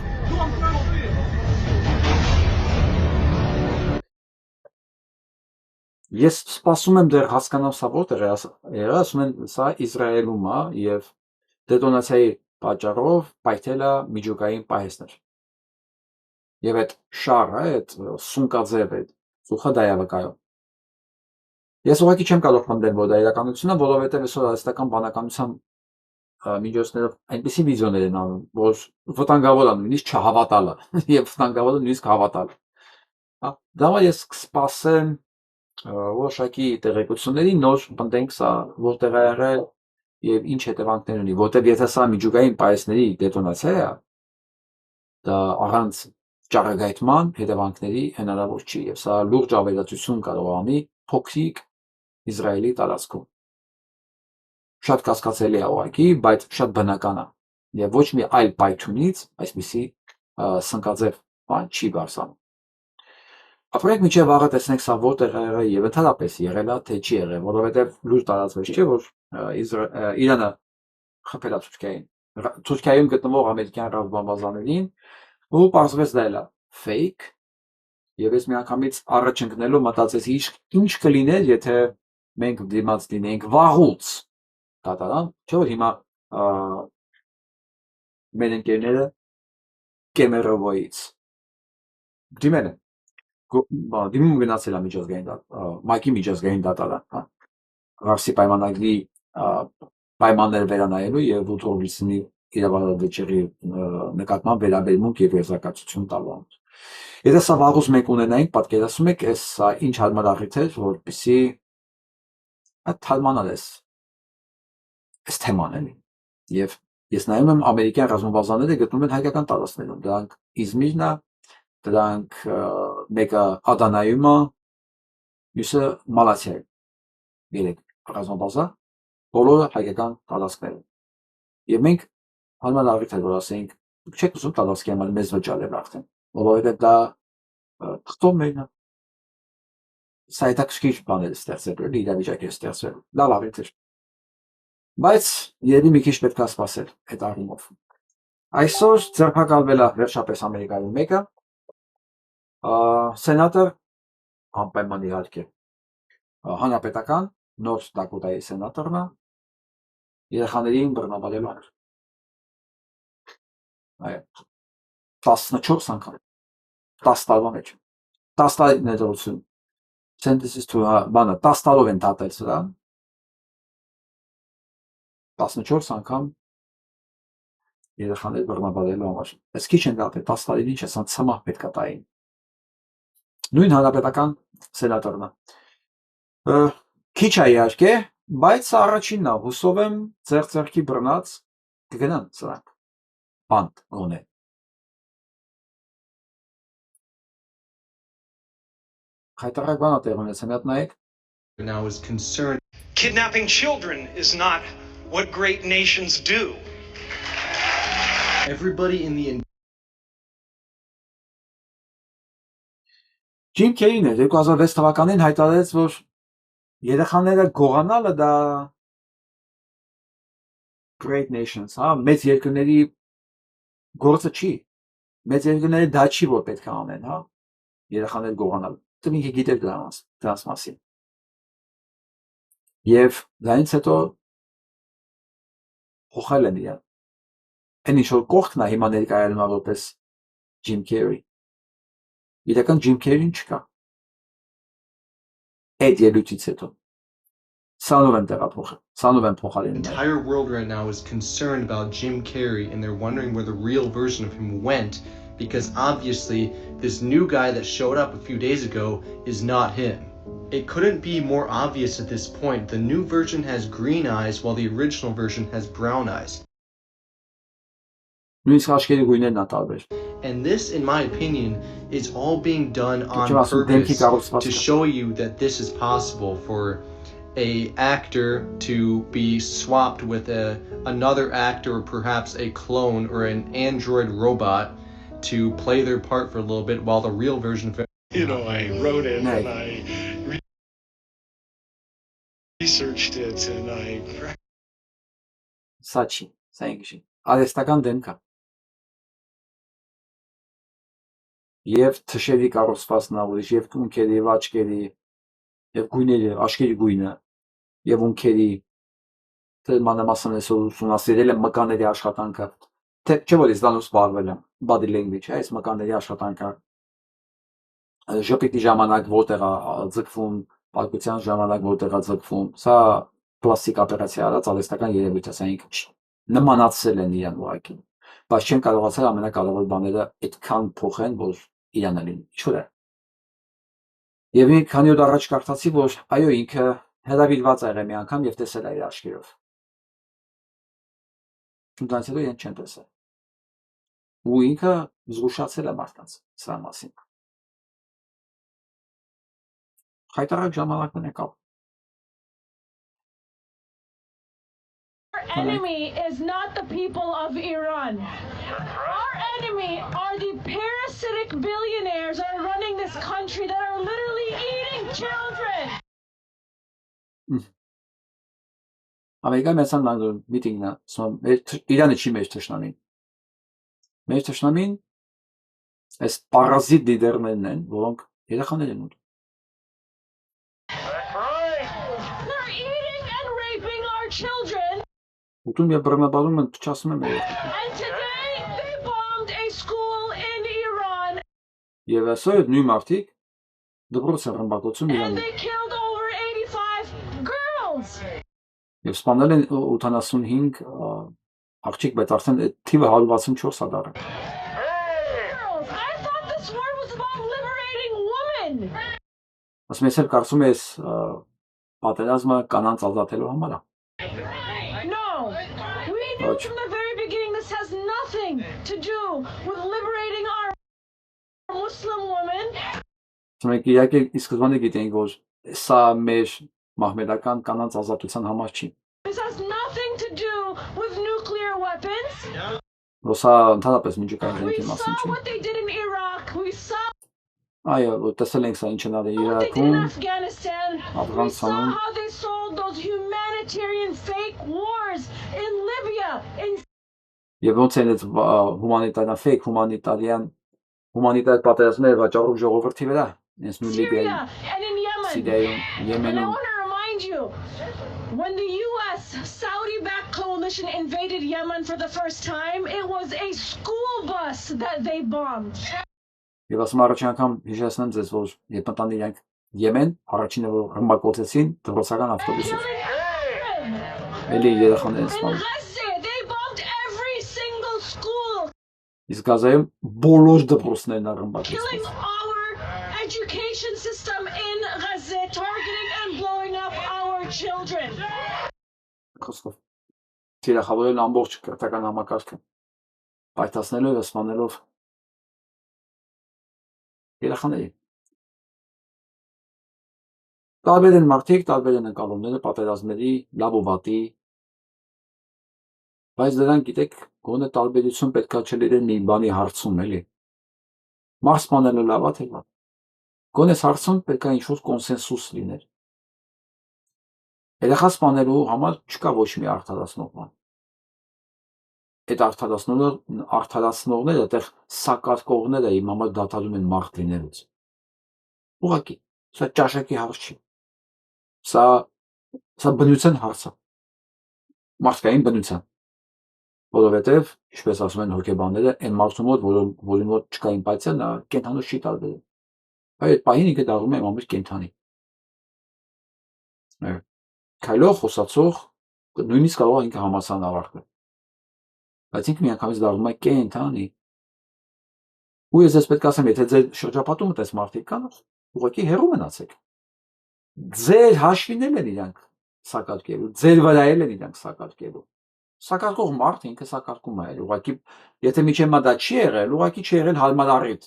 Ես սպասում եմ դեռ հասկանամ սա որտեղ է, ասում են սա Իսրայելում է եւ դետոնացիայի պատճառով պայթել է միջուկային պահեստներ։ Եվ այդ շարը, այդ սունկաձև այդ ծուխը դա է վկայում։ Ես ուղղակի չեմ կարող պնդել, որ դա իրականություն է, որովհետև այսօր արհեստական բանականության միջոցներով այնպիսի վիդեոներ են անում, որ վտանգավոր է նույնիսկ չհավատալը եւ վտանգավոր է նույնիսկ հավատալը։ Դա համար ես կսպասեմ որոշակի տեղեկությունների, նոր պնդենք սա որտեղ է եղել եւ ինչ հետևանքներ ունի, որտեղ եթե սա միջուկային պայեսների դետոնացիա է, դա առանց ճառագայթման հետևանքների հնարավոր չի եւ սա լուրջ ավերածություն կարող է անի փոքրիկ Իսրայելի տարածքում։ Շատ կասկածելի է ուղղակի, բայց շատ բնական է եւ ոչ մի այլ պայթյունից այսպիսի սնկաձև բան չի բարձրանում։ Ապրենք մինչև վաղը տեսնենք սա որտեղ է եղել եւ ընդհանրապես եղել է թե չի եղել, որովհետեւ լուրջ տարածվեց չէ որ Իրանը խփել է Թուրքիային։ Թուրքիայում գտնվող ամերիկյան ռազմաբազաներին ու պարզվեց դա էլ է fake եւ ես միանգամից առաջ ընկնելով մտածեցի ինչ կլիներ եթե մենք դիմաց լինեինք վաղուց կատարան, չէ՞ որ հիմա մեր ընկերները Կեմերովոյից դիմել են, դիմում գնացել է միջազգային ՄԱԿ-ի միջազգային դատարան, հա, Ռավսի պայմանագրի պայմանները վերանայելու եւ Վուդրովիցնի իրավարարվեճերի նկատմամբ վերաբերմունք եւ եզրակացություն տալու։ Եթե սա վաղուց մենք ունենայինք, պատկերացնում եք, սա ինչ հարմար առիթ էր, որպեսզի թարմանալ այս թեման էլի։ Եվ ես նայում եմ ամերիկյան ռազմաբազաները գտնում են հայկական տարածքներում, դրանք Իզմիրն է, դրանք մեկը Ադանայում է, մյուսը Մալաթիա է։ Երեք ռազմաբազա, բոլորը հայկական տարածքներում։ Եվ մենք հարմար առիթ էր, որ ասենք, դուք չեք ուզում տարածքի համար մեզ վճարել արդեն, որովհետև դա թղթովներն է։ Սա հետաքրքիր բաներ է ստեղծել, իրավիճակ է ստեղծել, լավ առիթ էր։ Բայց երևի մի քիչ պետք է սպասել այդ առումով։ Այսօր ձերբակալվել է վերջապես Ամերիկայում մեկը, սենատոր, անպայման իհարկե, հանրապետական, Նորթ Դակոտայի սենատորն է, երեխաներին բռնաբարելու համար։ 14 անգամ, 10 տարվա մեջ, 10 տարի ներողություն, sentences to բանը 10 տարով են դատել սրա, 14 անգամ երեխաներ բռնաբարելու համար։ Այս քիչ են դատել, 10 տարին ինչ է, սա ցմահ պետք է տային։ Նույն հանրապետական սենատորն է։ Քիչ է իհարկե, բայց սա առաջինն է, հուսով եմ ձեռքի բռնած կգնան սրանք։ Բանտ գոնե։ Հայտարարակ բան է տեղ ունեցել, մի հատ նայեք։ Now is concerned. Kidnapping children is not what great nations do. Everybody in the Ջիմ Քերին 2006 թվականին հայտարարեց, որ երեխաները գողանալը դա great nations, հա, մեծ երկրների գործը չի։ Մեծ երկրները դա չի, որ պետք է անեն, հա, երեխաներ գողանալ։ Դու ինքը գիտեր դրանց մասին։ Եվ դրանից հետո փոխել են իրան։ Այն ինչ որ կողքն է հիմա ներկայանում է որպես Ջիմ Քերի։ Իրական Ջիմ Քերին չկա։ Այդ ելույթից հետո սանով են տեղափոխել, սանով են փոխարինել։ The entire world right now is concerned about Jim Carrey and they're wondering where the real version of him went because obviously this new guy that showed up a few days ago is not him. It couldn't be more obvious at this point. The new version has green eyes while the original version has brown eyes. Նույնիսկ աչքերի գույներն է տարբեր։ And this, in my opinion, is all being done on purpose to show you that this is possible for a actor to be swapped with another actor or perhaps a clone or an android robot to play their part for a little bit while the real version of it. You know, I wrote it and I researched it and I... Sachi, saying արհեստական դեմք է։ Եվ թշերի կառուցվածքն ուրիշ, եւ ունքերի, եւ աչքերի, եւ գույների, աչքերի գույնը, եւ ունքերի, մանրամասն ուսումնասիրել եմ մկանների աշխատանքը, Չէ՞ որ ես դանուց զբաղվել եմ body language, այս մկանների աշխատանքը ժպիտի ժամանակ որտեղ է ձգվում, պարկության ժամանակ որտեղ է ձգվում, սա պլաստիկ օպերացիա արած արհեստական երևույթ է, սա ինքը նմանացել են իրան ուղղակի, բայց չեն կարողացել ամենակարևոր բաները այդքան փոխեն, որ իրանը լինի, ինչ-որ է։ Եվ մի քանի օր առաջ կարդացի, որ այո, ինքը հրավիրված է եղել մի անգամ եւ տեսել է իր աչքերով։ Դրանից հետո իրեն չեն տեսել։ Ու ինքը զգուշացել է մարդկանց սրա մասին։ Հայտարարակ ժամանակն եկավ։ Our enemy is not the people of Iran. Our enemy are the parasitic billionaires that are running this country that are literally eating children. Ամերիկայի մեծան լանդոն միտինգն է, Իրանը չի մեր թշնամին։ Մեր թշնամին այս պարազիտ լիդերներն են, որոնք երեխաներ են ուտում։ They're eating and raping our children. Ուտում եւ բռնաբարում են, փչացնում են մեր երեխաներին։ And today they bombed a school in Iran. Եվ այսօր նույն մարդիկ դպրոց են ռմբակոծում And Իրանում։ they killed over 85 girls. Եվ սպանել են 85 աղջիկ, բայց արդեն թիվը 164 է դառել։ Girls. I thought this war was about liberating women. Ասում ես, կարծում ես պատերազմը կանանց ազատելու համար է։ No. We knew from the very beginning this has nothing to do with liberating our Muslim women. Մենք իհարկե ի սկզբանե գիտենք, որ սա մեր մահմեդական կանանց ազատության համար չի։ This has nothing to do with nuclear weapons. Որ սա ընդհանրապես միջուկային We դեպքի մասին saw չի։ what they did in Iraq. We saw Այո, տեսել ենք սա ինչ են արել what they did in Իրաքում, Afghanistan. We saw Աֆղանստանում, how they sold those humanitarian fake wars in Libya, in եւ ոնց են այդ հումանիտարիան ֆեյք հումանիտար պատերազմները վաճառում ժողովրդի վրա, այս նույն Լիբիայում, Syria, and in Yemen. Սիրիայում, And I Եմենում։ want to remind you, when the U.S. Saudi-backed coalition invaded Yemen for the first time, it was a school bus that they bombed. Եվ ասում առաջին անգամ հիշեցնեմ ձեզ, որ երբ մտան իրանք Եմեն, առաջինը որ ռմբակոծեցին դպրոցական ավտոբուսով։ Էլի երեխաներ են In սպանում։ Gaza, they bombed every single school, Իսկ Գազայում բոլոր դպրոցներն են killing ռմբակոծված։ our education system in Gaza, targeting and blowing up our children. Խոսքով թիրախավորել ամբողջ կրթական համակարգը, պայթացնելով եւ սպանելով երեխաների։ Տարբեր են մարդիկ, տարբեր են ընկալումները պատերազմների, լավ ու վատի, բայց դրանք գիտեք, գոնե տարբերություն պետքա չլինեն մի բանի հարցում, էլի։ Մարդ սպանելը լավ է թե վատ։ Գոնե հարցում պետքա ինչ-որ կոնսենսուս լիներ։ Երեխա սպանելու համար չկա ոչ մի արդարացնող բան։ Այդ արդարացնողները, այդտեղ սակարկողները իմ համար դադարում են մարդ լինելուց։ Ուղղակի, սա ճաշակի հարց չի։ Սա բնության հարց է։ Մարդկային բնության։ Որովհետև, ինչպես ասում են հոգեբանները, այն մարդու մոտ, որի մոտ չկա էմպաթիա, նա կենդանուց չի տարբերում։ Այդ պահին ինքը դառնում է ամբողջ կենդանի։ Քայլող, խոսացող, նույնիսկ կարող է ինքը համալսարան ավարտել։ Բայց ինքը միանգամից դառնում է կենդանի։ Ու ես պետք է ասեմ, եթե ձեր շրջապատումը տես մարդիկ կան, ուղղակի հեռու մնացեք։ Ձեր հաշվին են իրանք սակարկելու, ձեր վրա են իրանք սակարկելու։ Սակարկող մարդը ինքը սակարկում է, ուղղակի եթե միջև մա դա չի եղել, ուղղակի չի եղել հարմար առիթ։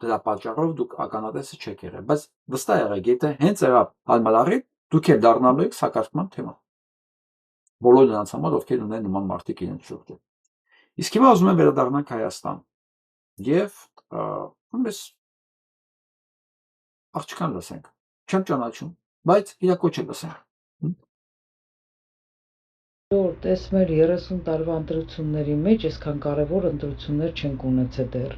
Դրա պատճառով դուք ականատեսը չեք եղել, բայց վստահ եղեք, եթե հենց եղավ հարմար առիթ, դուք էլ դառնալու եք սակարկման թեմա։ Բոլոր նրանց համար, ովքեր ունեն նման մարդիկ իրենց շուրջը։ Իսկ հիմա ուզում եմ վերադառնանք Հայաստան եւ ոնց աղջկան լսենք։ Չեմ ճանաչում, բայց իր կոչը լսենք։ Տեսնում եմ 30 տարվա ընտրությունների մեջ այսքան կարևոր ընտրություններ չենք ունեցել դեռ։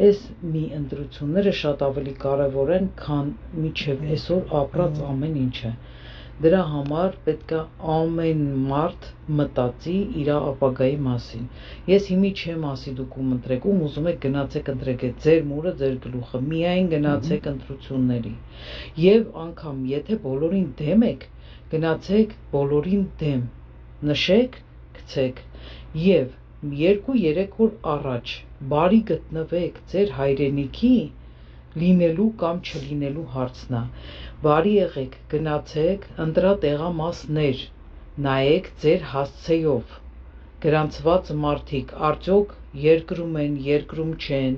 Այս մի ընտրությունները շատ ավելի կարևոր են, քան միջև այսօր ապրած ամեն ինչը։ Դրա համար պետք է ամեն մարդ մտածի իր ապագայի մասին։ Ես հիմի չեմ ասի դուք ում ընտրեք, ում ուզում եք գնացեք ընտրեք, ձեր մուրը, ձեր գլուխը, միայն գնացեք ընտրությունների։ Եվ անգամ եթե բոլորին դեմ եք, գնացեք բոլորին դեմ, նշեք, գցեք եւ 2-3 օր առաջ բարի գտնվեք ձեր հայրենիքի լինելու կամ չլինելու հարցն է։ Բարի եղեք, գնացեք, ընտրատեղամասներ, նայեք ձեր հասցեով, գրանցված մարդիկ, արդյոք երկրում են, երկրում չեն,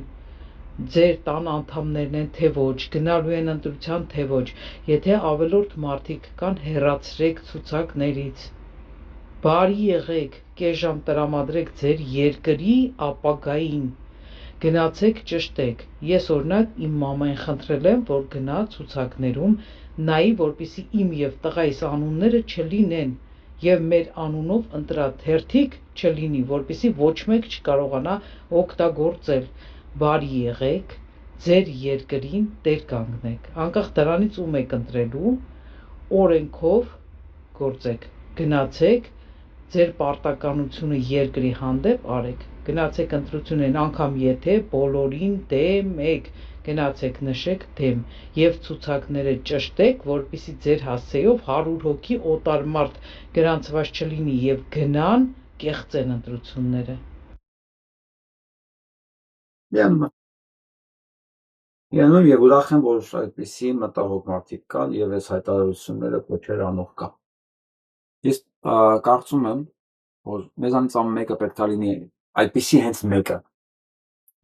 ձեր տան անդամներն են թե ոչ, գնալու են ընտրության թե ոչ, եթե ավելորդ մարդիկ կան, հեռացրեք ցուցակներից։ Բարի եղեք, կես ժամ տրամադրեք ձեր երկրի ապագային, գնացեք ճշտեք։ Ես օրինակ իմ մամային խնդրել եմ, որ գնա ցուցակներում նայի, որպեսզի իմ եւ տղայիս անունները չլինեն եւ մեր անունով ընտրած հերթիկ չլինի, որպեսզի ոչ մեկ չկարողանա օգտագործել։ Բարի եղեք, ձեր երկրին տեր կանգնեք։ Անկախ դրանից ում եք ընտրելու, օրենքով գործեք, գնացեք, ձեր պարտականությունը երկրի հանդեպ արեք, գնացեք ընտրություններին, անգամ եթե բոլորին դեմ եք, գնացեք նշեք դեմ եւ ցուցակները ճշտեք, որպեսզի ձեր հասցեով 100 հոգի օտար մարդ գրանցված չլինի եւ գնան կեղծեն ընտրությունները։ Միանում եւ ուրախ եմ, որ այդպիսի մտահոգ մարդիկ կան եւ այս հայտարարությունները փոքր անող կա։ Ես կարծում եմ, որ մեզանից ամեն մեկը պետք է լինի այդպիսի հենց մեկը։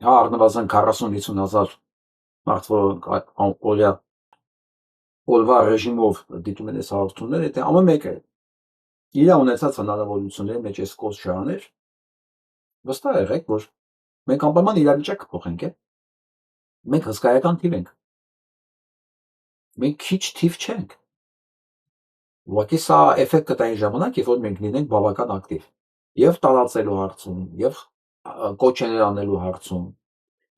Հա, առնվազն 40-50 հազար մարդ, որ օրվա ռեժիմով դիտում են այս հաղորդումները, եթե ամեն մեկը իր ունեցած հնարավորությունների մեջ այս կոս շահաներ, վստահ եղեք, որ մենք անպայման իրավիճակը փոխենք, մենք հսկայական թիվ ենք, մենք քիչ թիվ չենք, ուղղակի սա էֆեկտ կտա այն ժամանակ, երբ որ մենք լինենք բավական ակտիվ եւ տարածելու հարցում, եւ կոչեր անելու հարցում,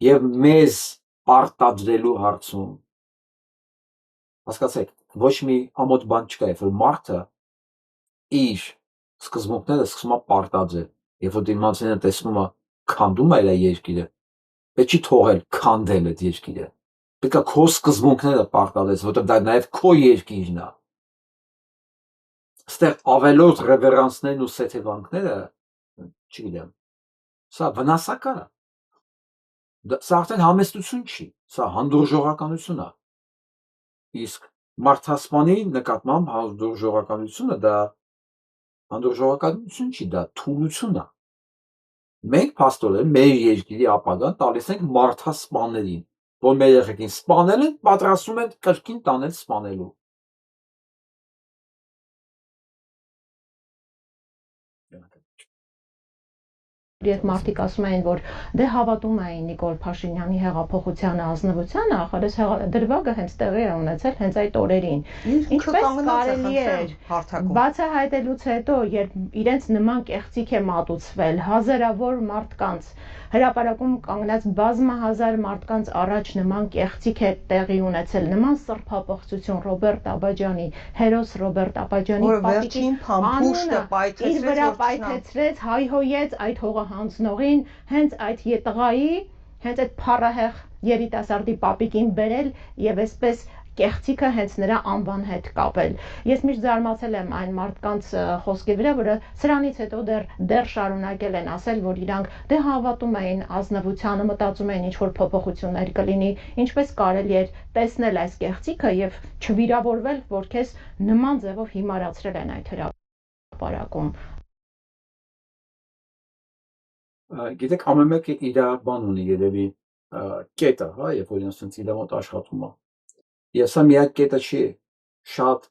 եւ մեզ արտադրելու հարցում, հասկացեք, ոչ մի ամոթ բան չկա, երբ որ մարդը իր սկզբունքները սկսում է պարտադրել, երբ որ դիմացինը տեսնում է քանդում է իր երկիրը, պետք չի թողել քանդել այդ երկիրը, պետք է քո սկզբունքները պարտադրես, որովհետեւ դա նաեւ քո երկիրն է։ Ստեղ ավելորդ ռևերանսներն ու սեթևանքները, չգիտեմ, սա վնասակար է, սա արդեն համեստություն չի, սա հանդուրժողականություն է, իսկ մարդասպանի նկատմամբ հանդուրժողականությունը դա հանդուրժողականություն չի, դա թուլություն է։ Մենք փաստորեն մեր երկրի ապագան տալիս ենք մարդասպաններին, որ մեր երեխեքին սպանել են, պատրաստում են կրկին տանել սպանելու։ Երբ մարդիկ ասում էին, որ դե հավատում էին Նիկոլ Փաշինյանի հեղափոխությանը, ազնվությանը, ախր այս դրվագը հենց տեղի է ունեցել հենց այդ օրերին։ Ինչպես կարելի էր բացահայտելուց հետո, երբ իրենց նման կեղծիք է մատուցվել հազարավոր մարդկանց, հրապարակում կանգնած բազմահազար մարդկանց առաջ նման կեղծիք է տեղի ունեցել, նման սրբապղծություն Ռոբերտ Աբաջյանի, հերոս Ռոբերտ Աբաջյանի վերջին փամփուշտը իր վրա պայթեցրեց, հայհոյեց այդ հողը հանձնողին, հենց այդ տղայի, հենց այդ փառահեղ երիտասարդի պապիկին բերել եւ այսպես կեղծիքը հենց նրա անվան հետ կապել։ Ես միշտ զարմացել եմ այն մարդկանց խոսքի վրա, որը սրանից հետո դեռ շարունակել են ասել, որ իրանք դե հավատում էին ազնվությանը, մտածում էին ինչ որ փոփոխություններ կլինի, ինչպես կարելի էր տեսնել այս կեղծիքը եւ չվիրավորվել, որ քեզ նման ձևով հիմարացրել են այդ հրապարակում։ Գիտեք, ամեն մեկը իր բան ունի երևի կետը, հա, երբ որ ինձ իր մոտ աշխատում է։ Եվ սա միակ կետը չի, շատ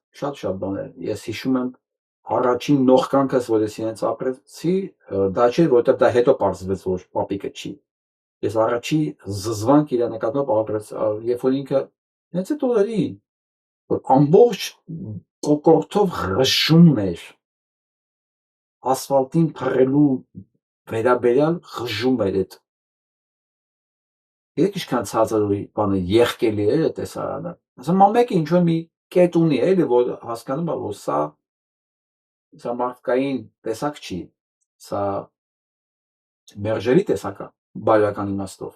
բաներ։ Ես հիշում եմ առաջին նողկանքս, որ ես իրենց ապրեցի, դա չէ, որովհետև դա հետո պարզվեց, որ պապիկը չի։ Ես առաջի զզվանք իր նկատմամբ ապրեց, երբ որ ինքը հենց այդ օրերին, որ ամբողջ կոկորդով ղժում էր, ասֆալտին փռելու վերաբերյալ ղժում էր այդ։ Եք ինչքան ցածր բանը եղկելի էր այդ տեսարանը։ Ասեմ ամեկը ինչ որ մի կետ ունի էլի, որ հասկանում է, որ սա մարդկային տեսակ չի, սա մերժելի տեսակ է, բարոյական իմաստով,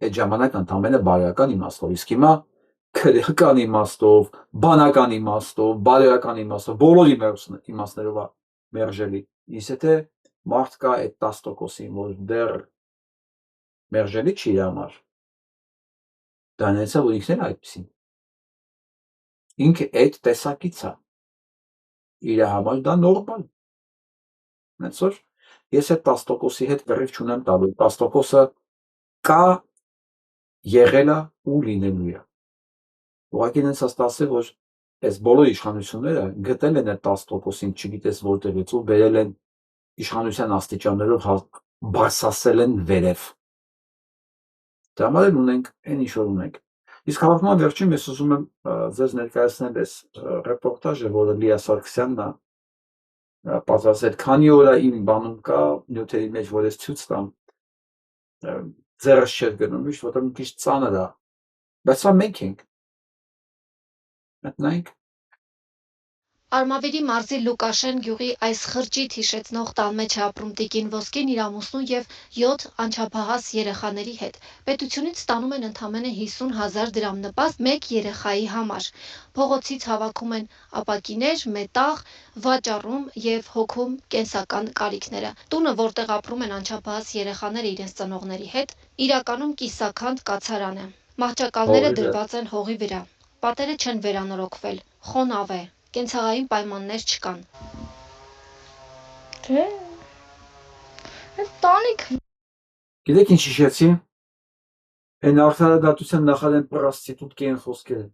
այդ ժամանակ ընդամենը բարոյական իմաստով, իսկ հիմա քրեական իմաստով, բանական իմաստով, բարոյական իմաստով, բոլոր իմաստներով է մերժելի, իսկ եթե մարդ կա այդ 10%-ին, որ դեռ մերժելի չի իր համար, դա նայեցա, որ ինքն էլ այդպիսին, ինքը այդ տեսակից է, իր համար դա նորմալ, նենց որ ես այդ 10%-ի հետ վերիվ չունեմ տալու, 10%-ը կա, եղել է ու լինելու է, ուղղակի նենց ասել, որ այս բոլոր իշխանությունները գտել են այդ 10%-ին, չգիտես որտեղից ու բերել են իշխանության աստիճաններով բարձրացրել են վերև, դրա համար էլ ունենք, այն ինչ որ ունենք, իսկ հավաքման վերջին ես ուզում եմ ձեզ ներկայացնել այս ռեպորտաժը, որը Լիա Սարգսյանն է պատրաստել, քանի օր է իմ բանում կա նյութերի մեջ, որ ես ցույց տամ, ձեռս չէր գնում, միշտ որտեղ մի քիչ ծանր է, բայց սա մենք ենք, մտնենք։ Արմավիրի մարզի Լուկաշեն գյուղի այս խրճիթ հիշեցնող տան մեջ է ապրում տիկին Ոսկին իր ամուսնու և 7 անչափահաս երեխաների հետ։ Պետությունից ստանում են ընդամենը 50,000 դրամ նպաստ մեկ երեխայի համար։ Փողոցից հավաքում են ապակիներ, մետաղ, վաճառում և հոգում կենսական կարիքները։ Տունը, որտեղ ապրում են անչափահաս երեխաները իրենց ծնողների հետ, իրականում կիսաքանդ կացարան է։ Մահճակալները դրված են հողի վրա։ Պատերը չեն վերանորոգվել, խոնավ է։ Կենցաղային պայմաններ չկան։ Գիտեք ինչ հիշեցի, այն արդարադատության նախարարեն պրոստիտուտկի են խոսքերը,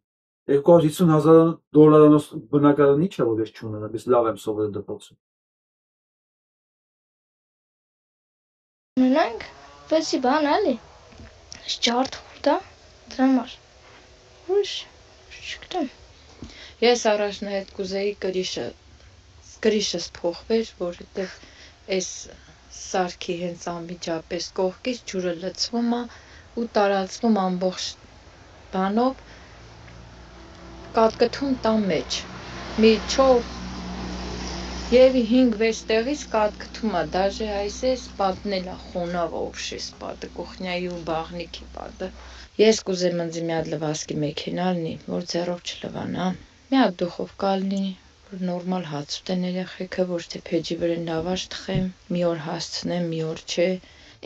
250,000 դոլարանոց բնակարան ինչ է, որ ես չունենամ, ես լավ եմ սովորել դպրոցում։ Ունենք, բեսի բան էլի, ջարդում դա, դրամար, ույշ, չգիտեմ։ Ես առաջնահերթ կուզեի կրիշս փոխվեր, որովհետև այս սարքի հենց անմիջապես կողքից ջուրը լցվում է ու տարածվում ամբողջ բանով կատկթում տան մեջ։ Մի 4 եւ 5-6 տեղից կատկթում է, դաժե այսես պատնել է խոնավ օբշի սպատը, կուխնյայի ու բաղնիքի պատը։ Ես կուզեմ ինձ մի հատ լվասկի մեքենա լինի, որ ձեռով չլվանա։ Մի հատ դուխովկա լինի, որ նորմալ հաց ուտեն երեխեքը, ոչ թե փեջի վրա լավաշ թխեմ, մի օր հասցնեմ, մի օր չէ։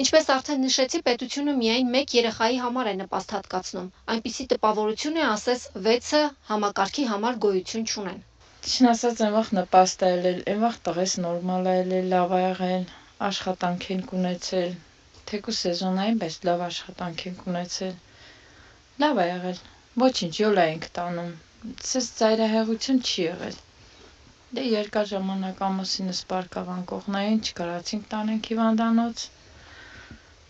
Ինչպես արդեն նշեցի, պետությունը միայն մեկ երեխայի համար է նպաստ հատկացնում, այնպիսի տպավորություն է, ասես 6-ը համակարգի համար գոյություն չունեն։ Չն ասած այն վաղ նպաստ է ելել, այն վաղ տղես նորմալ է ելել, լավ է եղել, աշխատանք են ունեցել, թեկուզ սեզոնային, բայց լավ աշխատանք են ունեցել, լավ է եղել, ոչինչ, յոլա ենք տանում, սես ծայրահեղություն չի եղել, դե երկար ժամանակ ամուսինս պարկավան կողնային, չկարացինք տանենք հիվանդանոց,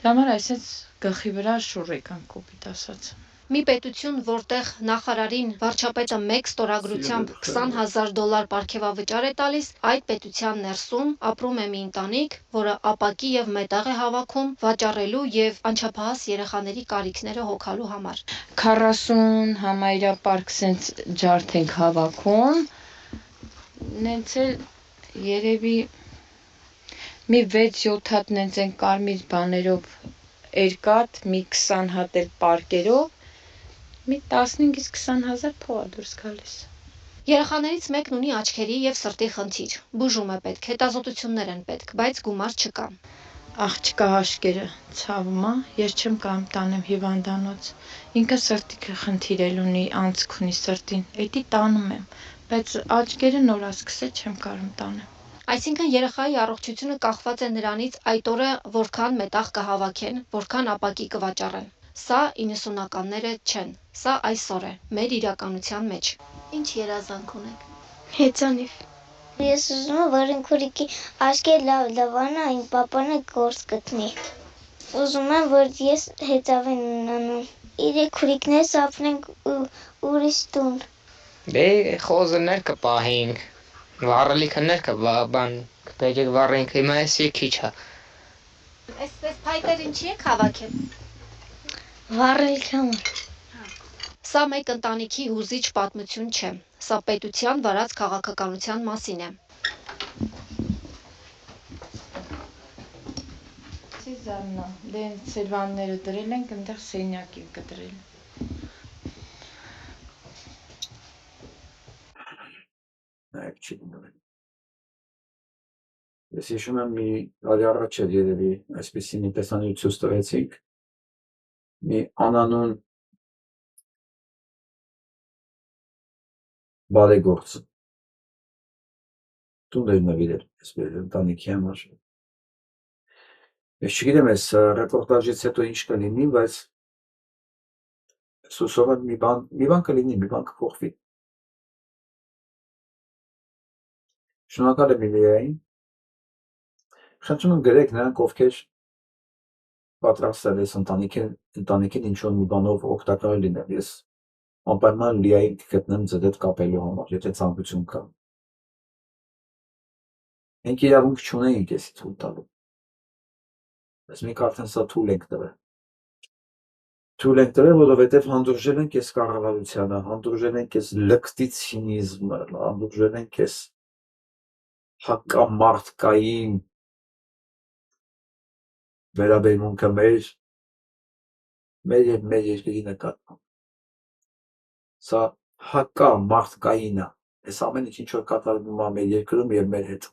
դրա համար այսպես գլխի վրա շուռ եկանք կոպիտ ասած։ Մի պետություն, որտեղ նախարարին վարչապետը մեկ ստորագրությամբ $20,000 պարգևավճար է տալիս, այդ պետության ներսում ապրում է մի ընտանիք, որը ապակի և մետաղ է հավաքում, վաճառելու և անչափահաս երեխաների կարիքները հոգալու համար։ 40 համայրյա պարկ սենց ջարդ ենք հավաքում, նենց էլ երևի մի 6-7 հատ նենց են կարմիր բաներով երկաթ, մի 20 հատ էլ պարկերով, մի 15-20,000 փող է դուրս գալիս։ Երեխաներից մեկն ունի աչքերի և սրտի խնդիր, բուժում է պետք, հետազոտություններ են պետք, բայց գումար չկա։ Աղջկա հաշկերը ցավում է, ես չեմ կարող տանեմ հիվանդանոց, ինքը սրտի խնդիր էլ ունի, անցք ունի սրտին, էդի տանում եմ, բայց աչքերը նոր ասկսել չեմ կարող տանեմ։ Այսինքն երեխայի առողջությունը կախված է նրանից այդ օրը որքան մետաղ կհավաքեն, որքան ապակի կվաճառեն։ Սա 90-ականները չեն, սա այսօր է, մեր իրականության մեջ։ Ինչ երազանք ունեք։ Հեծանիվ։ Ես ուզում եմ, որ ինքուրիկի աչքեր լավ լավանա, այն պապանը գործ գտնի։ Ուզում եմ, որ ես հեծավեն ունենամ։ Իրեք քուրիկներս ապրենք ուրիշ տուն։ Դե խոզներ կպահենք, վառելիքներ կբան, կպեջեք վառենք, հիմա էսի քիչ է։ Այսպես փայտեր ինչի եք հավաքել։ Վառելիք համար։ Սա մեկ ընտանիքի հուզիչ պատմություն չէ, սա պետության վարած քաղաքականության մասին է։ Զաննա, դե սելվանները դրել ենք, այնտեղ սենյակ ենք կտրել։ Նայեք չի դնում։ Ես հիշում եմ մի տարի առաջ էր երևի այսպիսի մի տեսանյութ տվեցինք, մի անանուն բարեգործ տուն էր նվիրել ընտանիքի համար։ Ես չգիտեմ այս ռեպորտաժից հետո ինչ կլինի, բայց հուսով եմ մի բան կլինի, մի բան կփոխվի։ Շնորհակալ եմ Իլիային։ Խնդրում եմ գրեք նրանք, ովքեր պատրաստ են այս ընտանիքին ինչ-որ մի բանով օգտակար լինել։ Ես անպայման Լիային կգտնեմ ձեր հետ կապելու համար, եթե ցանկություն կա։ Մենք իրավունք չունենք էսի թույլ տալու։ Բայց մենք արդեն սա թույլ ենք տվել։ Թույլ ենք տվել, որովհետև հանդուրժել ենք այս կառավարությանը, հանդուրժել ենք այս լկտի ցինիզմը, հանդուրժել ենք այս հակամարտկային վերաբերմունքը մեր եւ մեր երկրի նկատմամբ։ Սա հակամարտկային է։ Այս ամեն ինչ որ կատարվում է մեր երկրում եւ մեր հետ։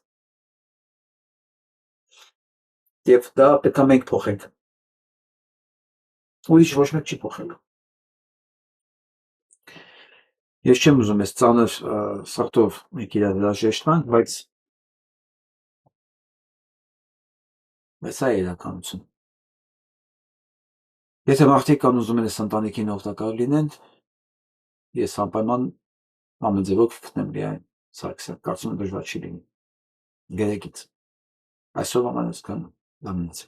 Եվ դա պետք է մենք փոխենք։ Ուրիշ ոչ մեկ չի փոխելու։ Ես չեմ ուզում այս ծանր սրտով մենք իրար հրաժեշտանք, բայց սա է իրականություն։ Եթե մարդիկ կան ուզում են այս ընտանիքին օգտակար լինեն, ես անպայման ամեն ձևով կգտնեմ Լիային Սարգսյան, կարծում եմ դժվար չի լինի։ Գրեգից։ Այսօր ամանց կան լամնից։